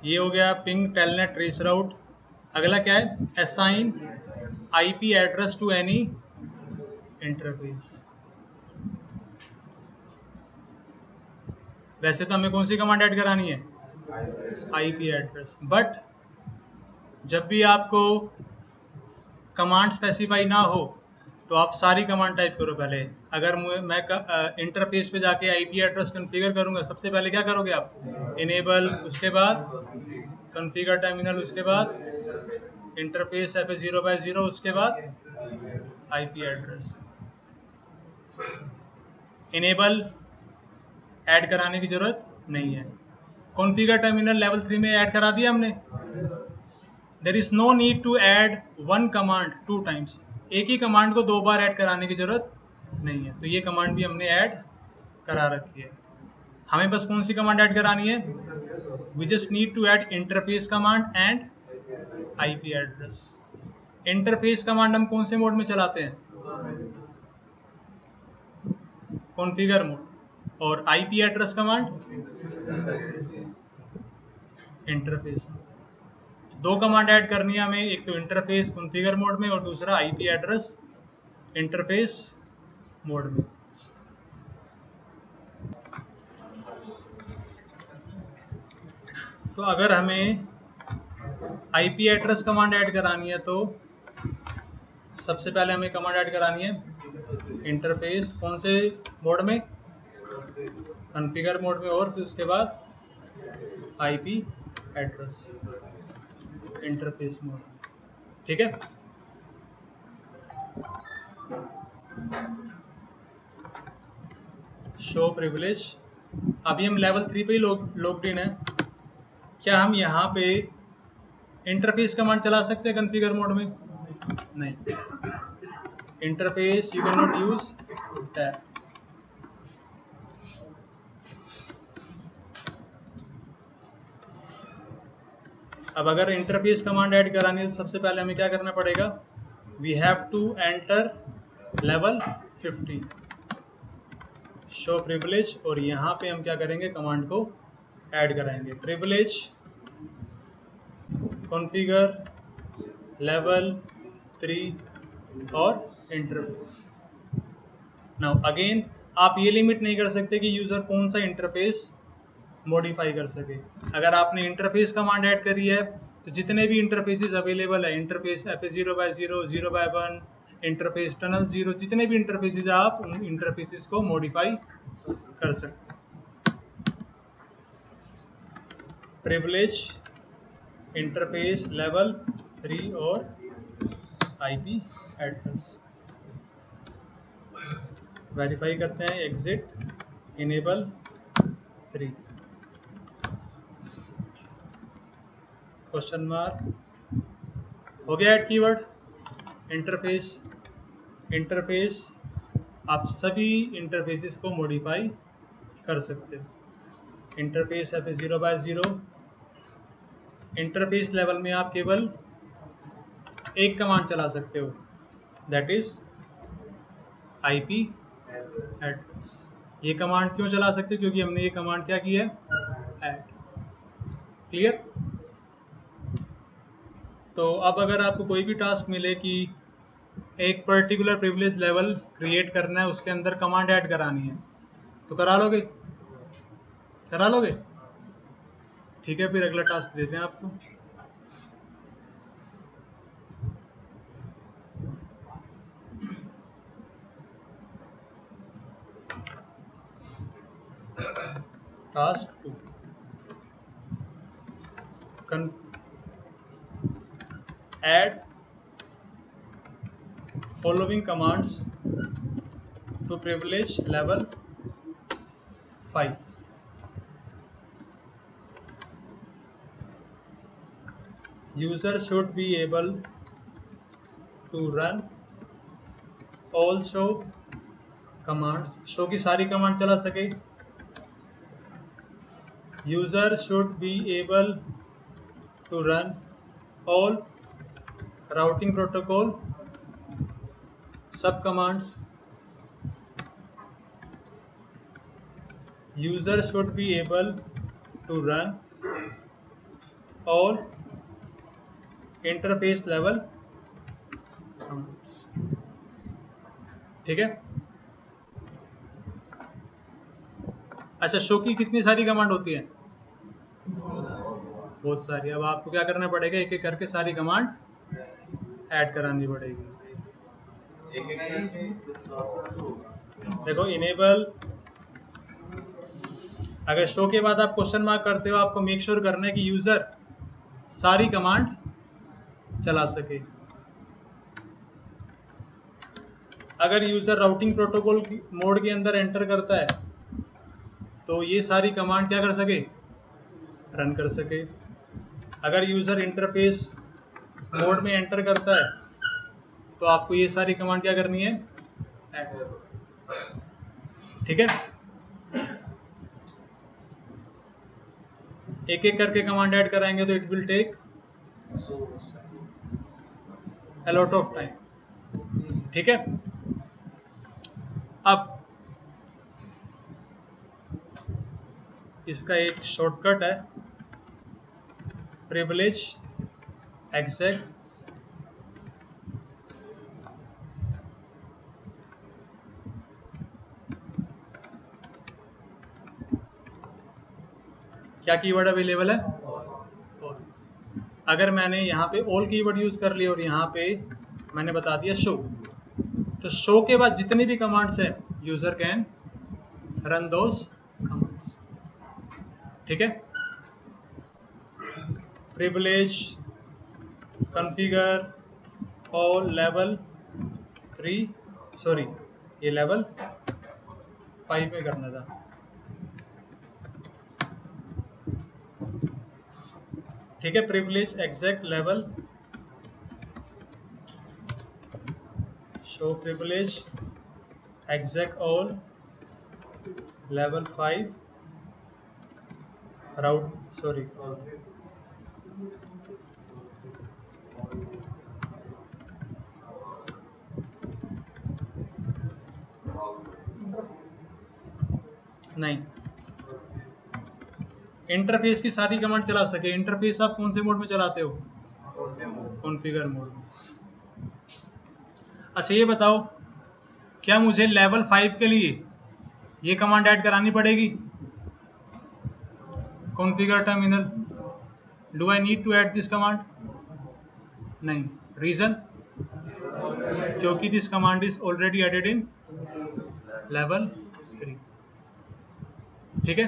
ये हो गया पिंग टेलनेट ट्रेस राउट। अगला क्या है, assign IP address to any interface. वैसे तो हमें कौन सी कमांड ऐड करानी है, IP एड्रेस, बट जब भी आपको कमांड स्पेसिफाई ना हो तो आप सारी कमांड टाइप करो पहले। अगर मैं इंटरफेस पे जाके IP एड्रेस कॉन्फ़िगर करूंगा, सबसे पहले क्या करोगे आप, इनेबल, उसके बाद कॉन्फ़िगर टर्मिनल, उसके बाद इंटरफेस FA0/0, उसके बाद IP एड्रेस। इनेबल ऐड कराने की जरूरत नहीं है। कॉन्फ़िगर टर्मिनल लेवल 3 में ऐड करा दिया हमने। There is no need to add one command two times. एक ही कमांड को दो बार ऐड कराने की जरूरत नहीं है, तो ये कमांड भी हमने ऐड करा रखी है। हमें बस कौन सी कमांड ऐड करानी है, we just need to add interface command and IP address. Interface command हम कौन से मोड में चलाते हैं, कॉन्फ़िगर मोड, और IP address command interface mode. दो कमांड ऐड करनी है हमें, एक तो इंटरफेस कॉन्फ़िगर मोड में और दूसरा IP एड्रेस इंटरफेस मोड में। तो अगर हमें IP एड्रेस कमांड ऐड करानी है तो सबसे पहले हमें कमांड ऐड करानी है इंटरफेस, कौन से मोड में, कॉन्फ़िगर मोड में, और फिर उसके बाद IP एड्रेस इंटरफेस मोड। ठीक है, शो प्रिविलेज। अभी हम लेवल 3 पे ही लॉग्ड इन है, क्या हम यहाँ पे इंटरफेस कमांड चला सकते हैं कॉन्फ़िगर मोड में, नहीं। Interface you can not use that. अब अगर इंटरफेस कमांड ऐड करानी है तो सबसे पहले हमें क्या करना पड़ेगा, we have to enter level 50, show privilege, और यहाँ पे हम क्या करेंगे, कमांड को ऐड कराएंगे, प्रिविलेज कॉन्फ़िगर लेवल 3 और इंटरफेस। नाउ अगेन आप ये लिमिट नहीं कर सकते कि यूजर कौन सा इंटरफेस मॉडिफाई कर सके। अगर आपने इंटरफेस कमांड ऐड करी है तो जितने भी इंटरफेसेस अवेलेबल है, इंटरफेस FA0/0, 0/1, इंटरफेस टनल 0, जितने भी इंटरफेसेस आप उन इंटरफेसेस को मॉडिफाई कर सकते। प्रिविलेज इंटरफेस लेवल 3 और IP एड्रेस। वेरीफाई करते हैं, एग्जिट इनेबल 3 क्वेश्चन मार्क। हो गया ऐड कीवर्ड इंटरफेस। इंटरफेस आप सभी इंटरफेसेस को मॉडिफाई कर सकते हो। इंटरफेस FA0/0, इंटरफेस लेवल में आप केवल एक कमांड चला सकते हो, दैट इज IP एड्रेस। ये कमांड क्यों चला सकते हो, क्योंकि हमने ये कमांड क्या की है, ऐड। क्लियर? तो अब अगर आपको कोई भी टास्क मिले कि एक पर्टिकुलर प्रिविलेज लेवल क्रिएट करना है, उसके अंदर कमांड ऐड करानी है, तो करा लोगे? करा लोगे? ठीक है, फिर अगला टास्क देते हैं आपको। Task 2, add following commands to privilege level 5. User should be able to run all show commands. Show की सारी कमांड चला सके. User should be able to run all routing protocol sub commands. User should be able to run all interface level commands. ठीक है. अच्छा, show की कितनी सारी कमांड होती है? बहुत सारी. अब आपको क्या करना पड़ेगा, एक एक करके सारी कमांड ऐड करानी पड़ेगी. देखो, इनेबल, अगर शो के बाद आप क्वेश्चन मार्क करते हो, आपको मेक श्योर करना है कि यूजर सारी कमांड चला सके. अगर यूजर राउटिंग प्रोटोकॉल मोड के अंदर एंटर करता है तो ये सारी कमांड क्या कर सके? रन कर सके. अगर यूजर इंटरफेस मोड में एंटर करता है तो आपको ये सारी कमांड क्या करनी है? ठीक है. एक एक करके कमांड ऐड कराएंगे तो it will take a lot of time. ठीक है. अब इसका एक शॉर्टकट है, प्रिविलेज एक्सेक क्या कीवर्ड अवेलेबल है? ऑल. अगर मैंने यहाँ पे ऑल कीवर्ड यूज कर लिया और यहाँ पे मैंने बता दिया शो, तो शो के बाद जितनी भी कमांड्स हैं user can run those commands. ठीक है. Privilege configure all level 3, sorry ये लेवल 5 में करना था. ठीक है. Privilege exact level, show privilege exact all level 5 राउट, सॉरी नहीं, इंटरफेस की सारी कमांड चला सके. इंटरफेस आप कौन से मोड में चलाते हो? कॉन्फ़िगर मोड में. अच्छा, ये बताओ, क्या मुझे लेवल 5 के लिए ये कमांड ऐड करानी पड़ेगी? Configure terminal. Do I need to add this command? नहीं. रीजन? क्योंकि this command is already added in level 3. ठीक है.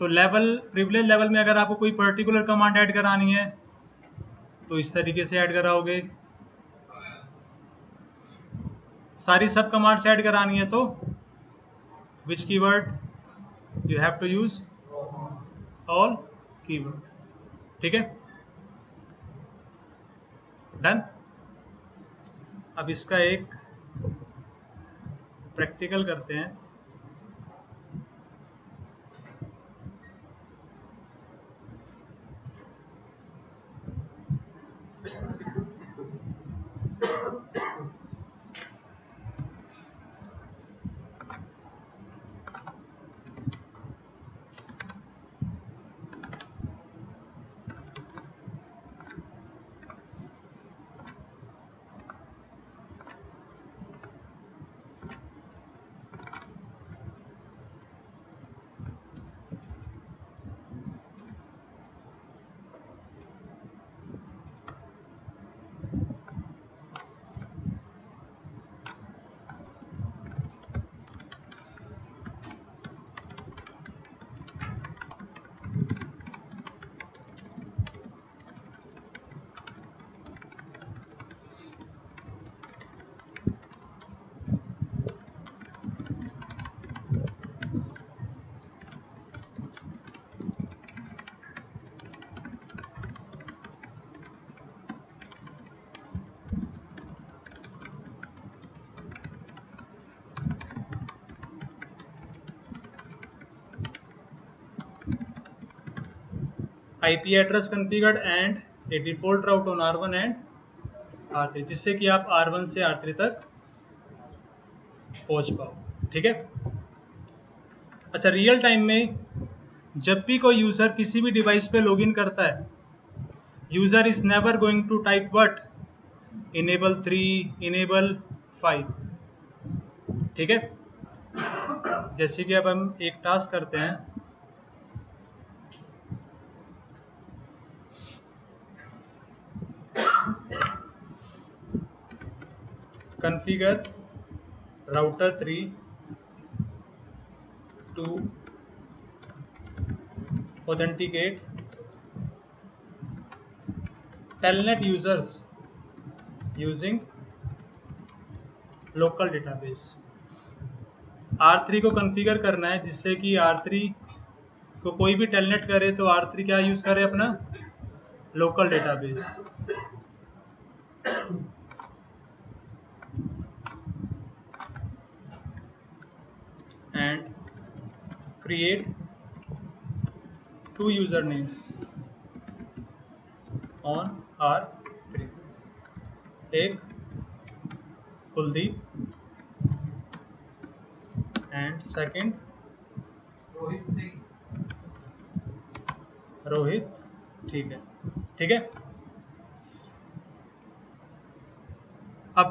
तो लेवल, प्रिविलेज लेवल में अगर आपको कोई पर्टिकुलर कमांड ऐड करानी है तो इस तरीके से ऐड कराओगे. सारी सब कमांड्स ऐड करानी है तो which keyword you have to use? All keyword. ठीक है. डन. अब इसका एक प्रैक्टिकल करते हैं. IP address configured and A default route on R1 and R3, जिससे कि आप R1 से R3 तक पहुंच पाओ। ठीक है। अच्छा, रियल टाइम में जब भी कोई यूज़र किसी भी डिवाइस पे लॉगिन करता है, user is never going to type what enable 3 enable 5। ठीक है। जैसे कि अब हम एक टास्क करते हैं, configure router 3 to authenticate telnet users using local database. R3 को कॉन्फ़िगर करना है जिससे कि R3 को कोई भी टेलनेट करे तो R3 क्या यूज़ करे, अपना local database. And create 2 user names on R3, एक कुलदीप एंड सेकंड रोहित। ठीक है। ठीक है। अब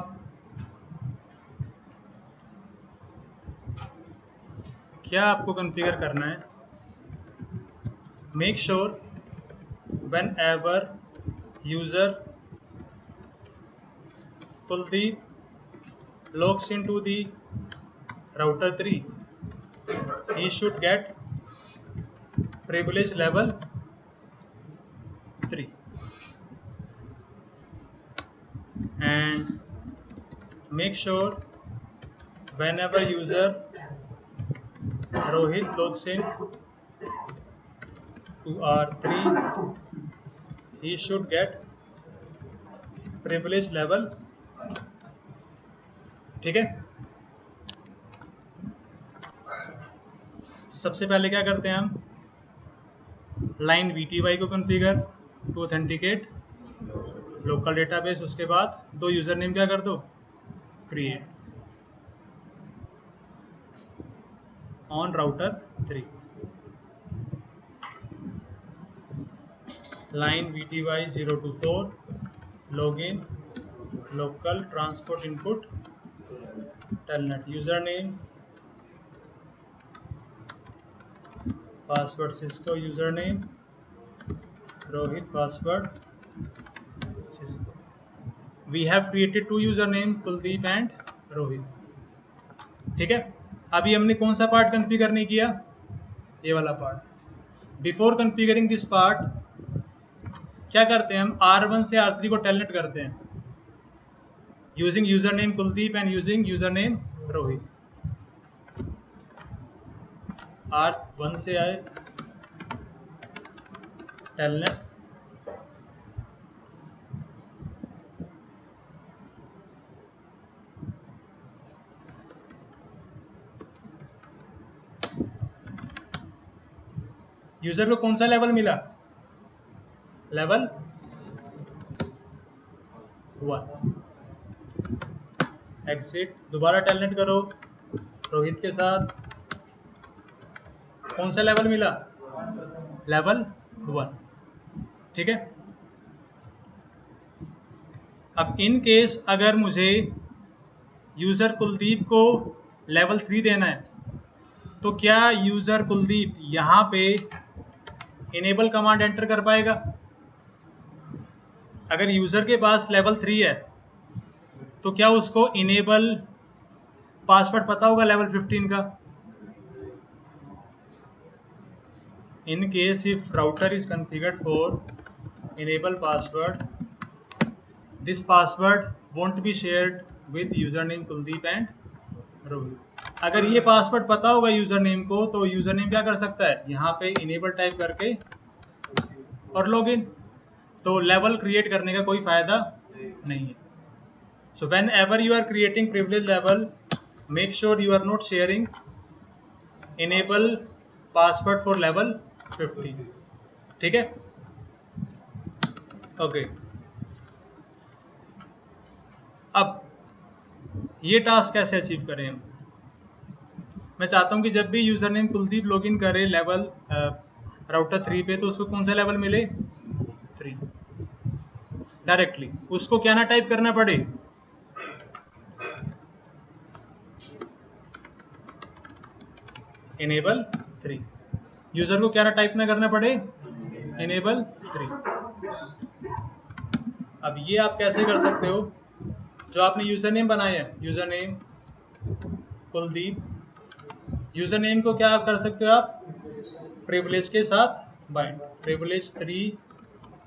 क्या आपको कॉन्फ़िगर करना है, make sure when ever user Kuldeep logs into the router 3, he should get privilege level 3, and make sure whenever user Rohit logs in to R3, he should get privilege level। ठीक है। सबसे पहले क्या करते हैं हम, लाइन VTY को configure to authenticate local database, उसके बाद 2 यूजर नेम क्या कर दो, create on router 3। Line VTY 024 login local transport input telnet username password Cisco username Rohit password Cisco। We have created 2 username Kuldeep and Rohit। ठीक है। अभी हमने कौन सा पार्ट कॉन्फ़िगर नहीं किया, ये वाला part. Before configuring this part क्या करते हैं हम, R1 से R3 को टेलनेट करते हैं using user name Kuldeep and using user name Rohit. R1 से आए टेलनेट, यूजर को कौन सा लेवल मिला, लेवल 1। एग्जिट, दोबारा टेलनेट करो रोहित के साथ, कौन सा लेवल मिला, लेवल 1। ठीक है। अब इन केस अगर मुझे यूजर कुलदीप को लेवल 3 देना है तो क्या यूजर कुलदीप यहाँ पे इनेबल कमांड एंटर कर पाएगा? अगर यूजर के पास लेवल 3 है तो क्या उसको इनेबल पासवर्ड पता होगा लेवल 15 का? इन case if router is configured for enable password, this password won't be shared with user name Kuldeep and Rohit. अगर ये पासवर्ड पता होगा यूजर नेम को तो यूजर नेम क्या कर सकता है, यहाँ पे इनेबल टाइप करके और लॉगिन। तो लेवल क्रिएट करने का कोई फायदा नहीं है। So whenever you are creating privilege level, make sure you are not sharing enable password for level 15। ठीक है। ओके, अब ये टास्क कैसे अचीव करें हम? मैं चाहता हूं कि जब भी यूजर नेम कुलदीप लॉगिन करे लेवल राउटर 3 पे, तो उसको कौन सा लेवल मिले? 3 डायरेक्टली। उसको क्या ना टाइप करना पड़े, इनेबल 3। यूजर को क्या ना टाइप ना करना पड़े, इनेबल 3। अब ये आप कैसे कर सकते हो? जो आपने यूजर नेम बनाया है, user name Kuldeep, user name को क्या आप कर सकते हो? आप प्रिविलेज के साथ bind, privilege 3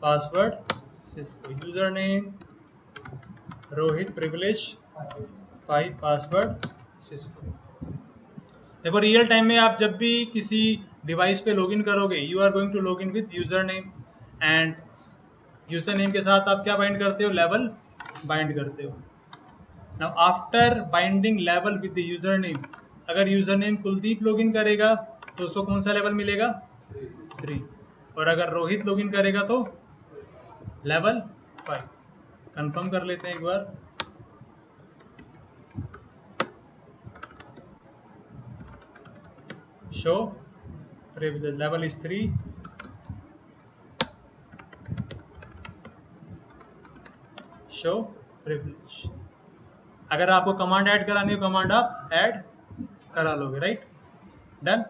password Cisco, user name Rohit, privilege 5 password Cisco. देखो रियल टाइम में आप जब भी किसी डिवाइस पे लॉगिन करोगे, you are going to login with user name, and user name के साथ आप क्या बाइंड करते हो? लेवल बाइंड करते हो। Now after binding level with the user name, अगर यूजर नेम कुलदीप लॉगिन करेगा तो उसको कौन सा लेवल मिलेगा? 3। और अगर रोहित लॉगिन करेगा तो लेवल 5। कंफर्म कर लेते हैं एक बार। Show privilege level is 3, show privilege। अगर आपको कमांड ऐड करानी हो, कमांड आप ऐड करा लोगे, राइट? डन।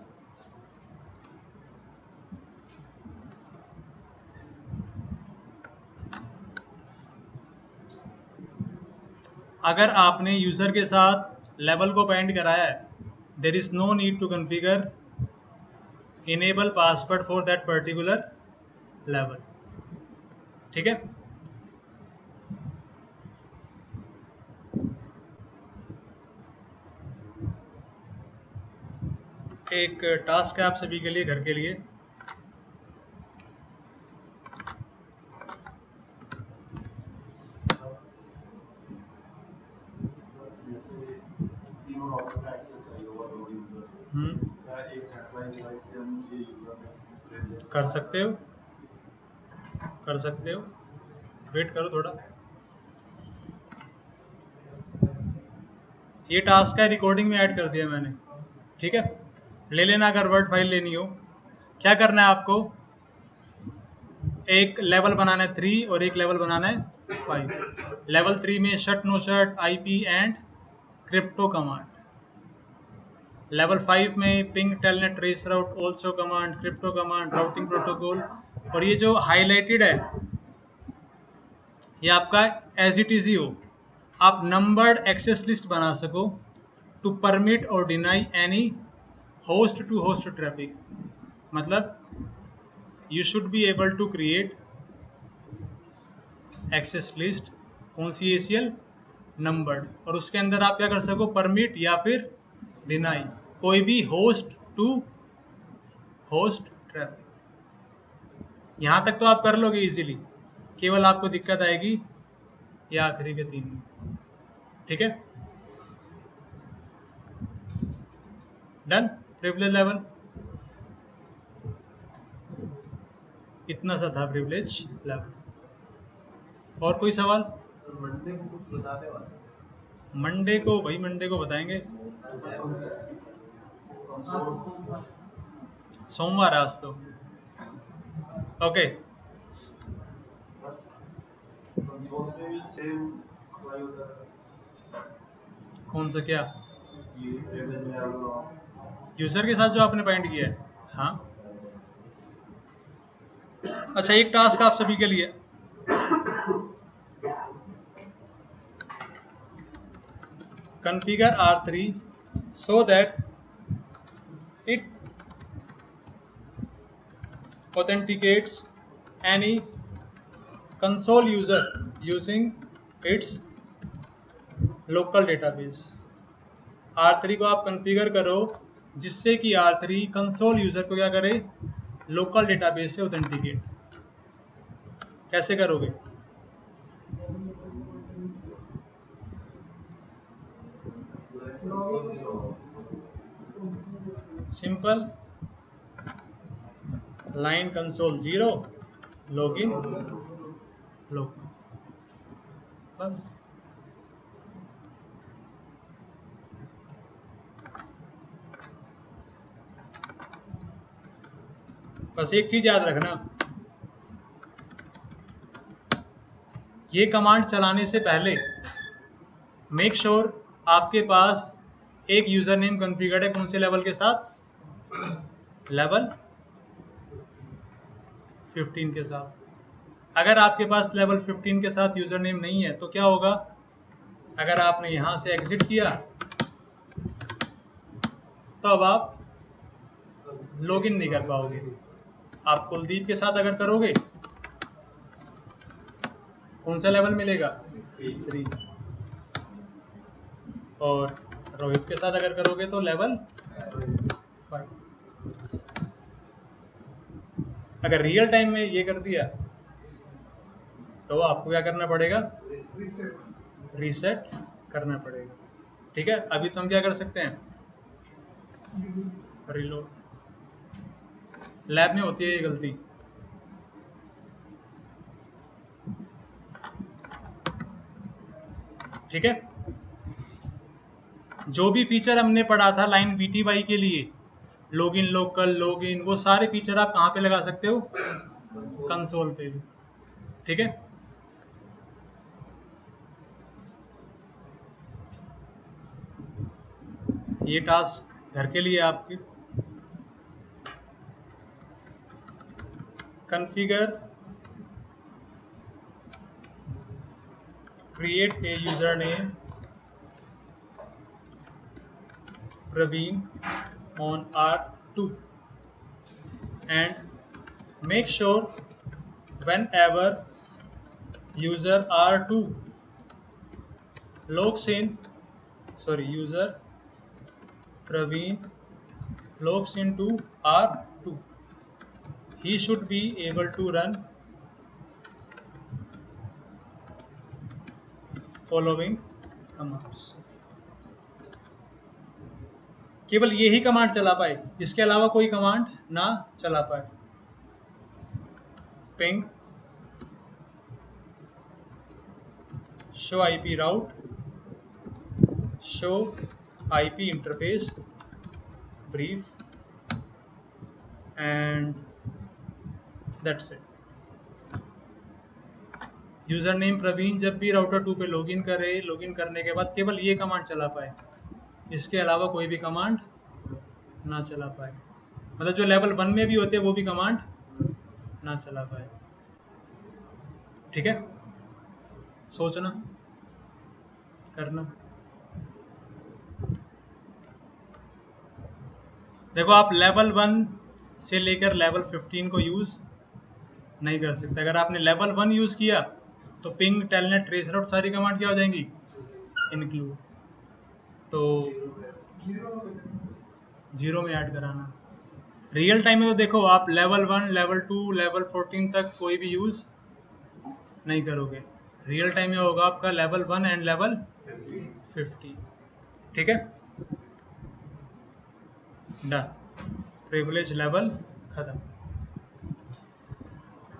अगर आपने यूजर के साथ लेवल को बाइंड कराया है, there is no need to configure enable password for that particular level. ठीक है? एक टास्क है आप सभी के लिए, घर के लिए। कर सकते हो, कर सकते हो, वेट करो थोड़ा। ये टास्क है, रिकॉर्डिंग में ऐड कर दिया मैंने। ठीक है, ले लेना अगर वर्ड फाइल लेनी हो। क्या करना है आपको? एक लेवल बनाना है 3 और एक लेवल बनाना है 5। लेवल 3 में shut no shut, IP and crypto command. Level 5 में ping telnet trace route also command, crypto command, routing protocol. और ये जो हाईलाइटेड है ये आपका एज इट इज ही हो, आप नंबर्ड एक्सेस लिस्ट बना सको टू परमिट और deny any host to host traffic. मतलब you should be able to create access list, कौन सी ACL नंबर्ड, और उसके अंदर आप क्या कर सको? परमिट या फिर डिनाई कोई भी होस्ट टू होस्ट ट्रैफिक। यहां तक तो आप कर लोगे इजीली, केवल आपको दिक्कत आएगी ये आखिरी के 3 में। ठीक है, डन। प्रिविलेज लेवल इतना सा था, प्रिविलेज लेवल। और कोई सवाल? मंडे को कुछ बताने वाले? मंडे को भाई, मंडे को बताएंगे। सोमवार है आज तो। ओके, कौन सा? क्या यूजर के साथ जो आपने बाइंड किया है? हाँ। अच्छा, एक टास्क आप सभी के लिए, configure R3 so that it authenticates any console user using its local database। R3 को आप कॉन्फ़िगर करो जिससे कि R3 कंसोल यूजर को क्या करे? लोकल डेटाबेस से ऑथेंटिकेट। कैसे करोगे? Simple, line console 0 login local, बस। बस एक चीज याद रखना, ये कमांड चलाने से पहले मेक श्योर आपके पास एक यूजर नेम कॉन्फ़िगर्ड है, कौन से लेवल के साथ, लेवल 15 के साथ। अगर आपके पास लेवल 15 के साथ यूजर नेम नहीं है तो क्या होगा, अगर आपने यहां से एग्जिट किया तो अब आप लॉगिन नहीं कर पाओगे। आप कुलदीप के साथ अगर करोगे कौन सा लेवल मिलेगा, 3, और रोहित के साथ अगर करोगे तो लेवल 5। अगर रियल टाइम में ये कर दिया तो आपको क्या करना पड़ेगा, रीसेट करना पड़ेगा। ठीक है, अभी तो हम क्या कर सकते हैं, रिलोड। लैब में होती है ये गलती। ठीक है, जो भी फीचर हमने पढ़ा था लाइन VTY के लिए, लॉगिन लोकल, लॉगिन, वो सारे फीचर आप कहाँ पे लगा सकते हो, कंसोल पे भी। ठीक है, ये टास्क घर के लिए आपके। Configure create a user name Praveen on R2 and make sure whenever user R2 logs in, user Praveen logs into R2, he should be able to run following commands। केवल यही कमांड चला पाए, इसके अलावा कोई कमांड ना चला पाए। Ping show IP route, show IP interface brief, and that's it. User name Praveen जब भी राउटर 2 पे लॉगिन करे, लॉगिन करने के बाद केवल ये कमांड चला पाए, इसके अलावा कोई भी कमांड ना चला पाए। मतलब जो लेवल 1 में भी होते हैं वो भी कमांड ना चला पाए। ठीक है, सोचना, करना। देखो आप लेवल 1 से लेकर लेवल 15 को यूज नहीं कर सकते। अगर आपने लेवल 1 यूज किया तो पिंग, टेलनेट, ट्रेस राउट सारी कमांड क्या हो जाएंगी, इंक्लूड। तो 0 में ऐड कराना। रियल टाइम में तो देखो आप लेवल 1, लेवल 2, लेवल 14 तक कोई भी यूज नहीं करोगे। रियल टाइम में होगा आपका लेवल 1 एंड लेवल 50। ठीक है, डन, प्रिविलेज लेवल खत्म।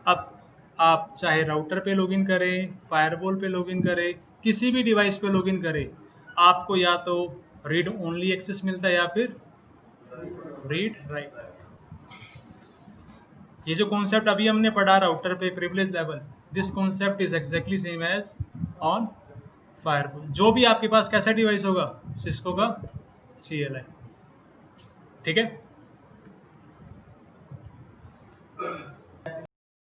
अब आप चाहे राउटर पे लॉगिन करें, फायरवॉल पे लॉगिन करें, किसी भी डिवाइस पे लॉगिन करें, आपको या तो रीड ओनली एक्सेस मिलता है या फिर रीड राइट। ये जो कॉन्सेप्ट अभी हमने पढ़ा राउटर पे privilege level, this concept is exactly same as on firewall. जो भी आपके पास कैसा डिवाइस होगा, सिस्को का CLI। ठीक है।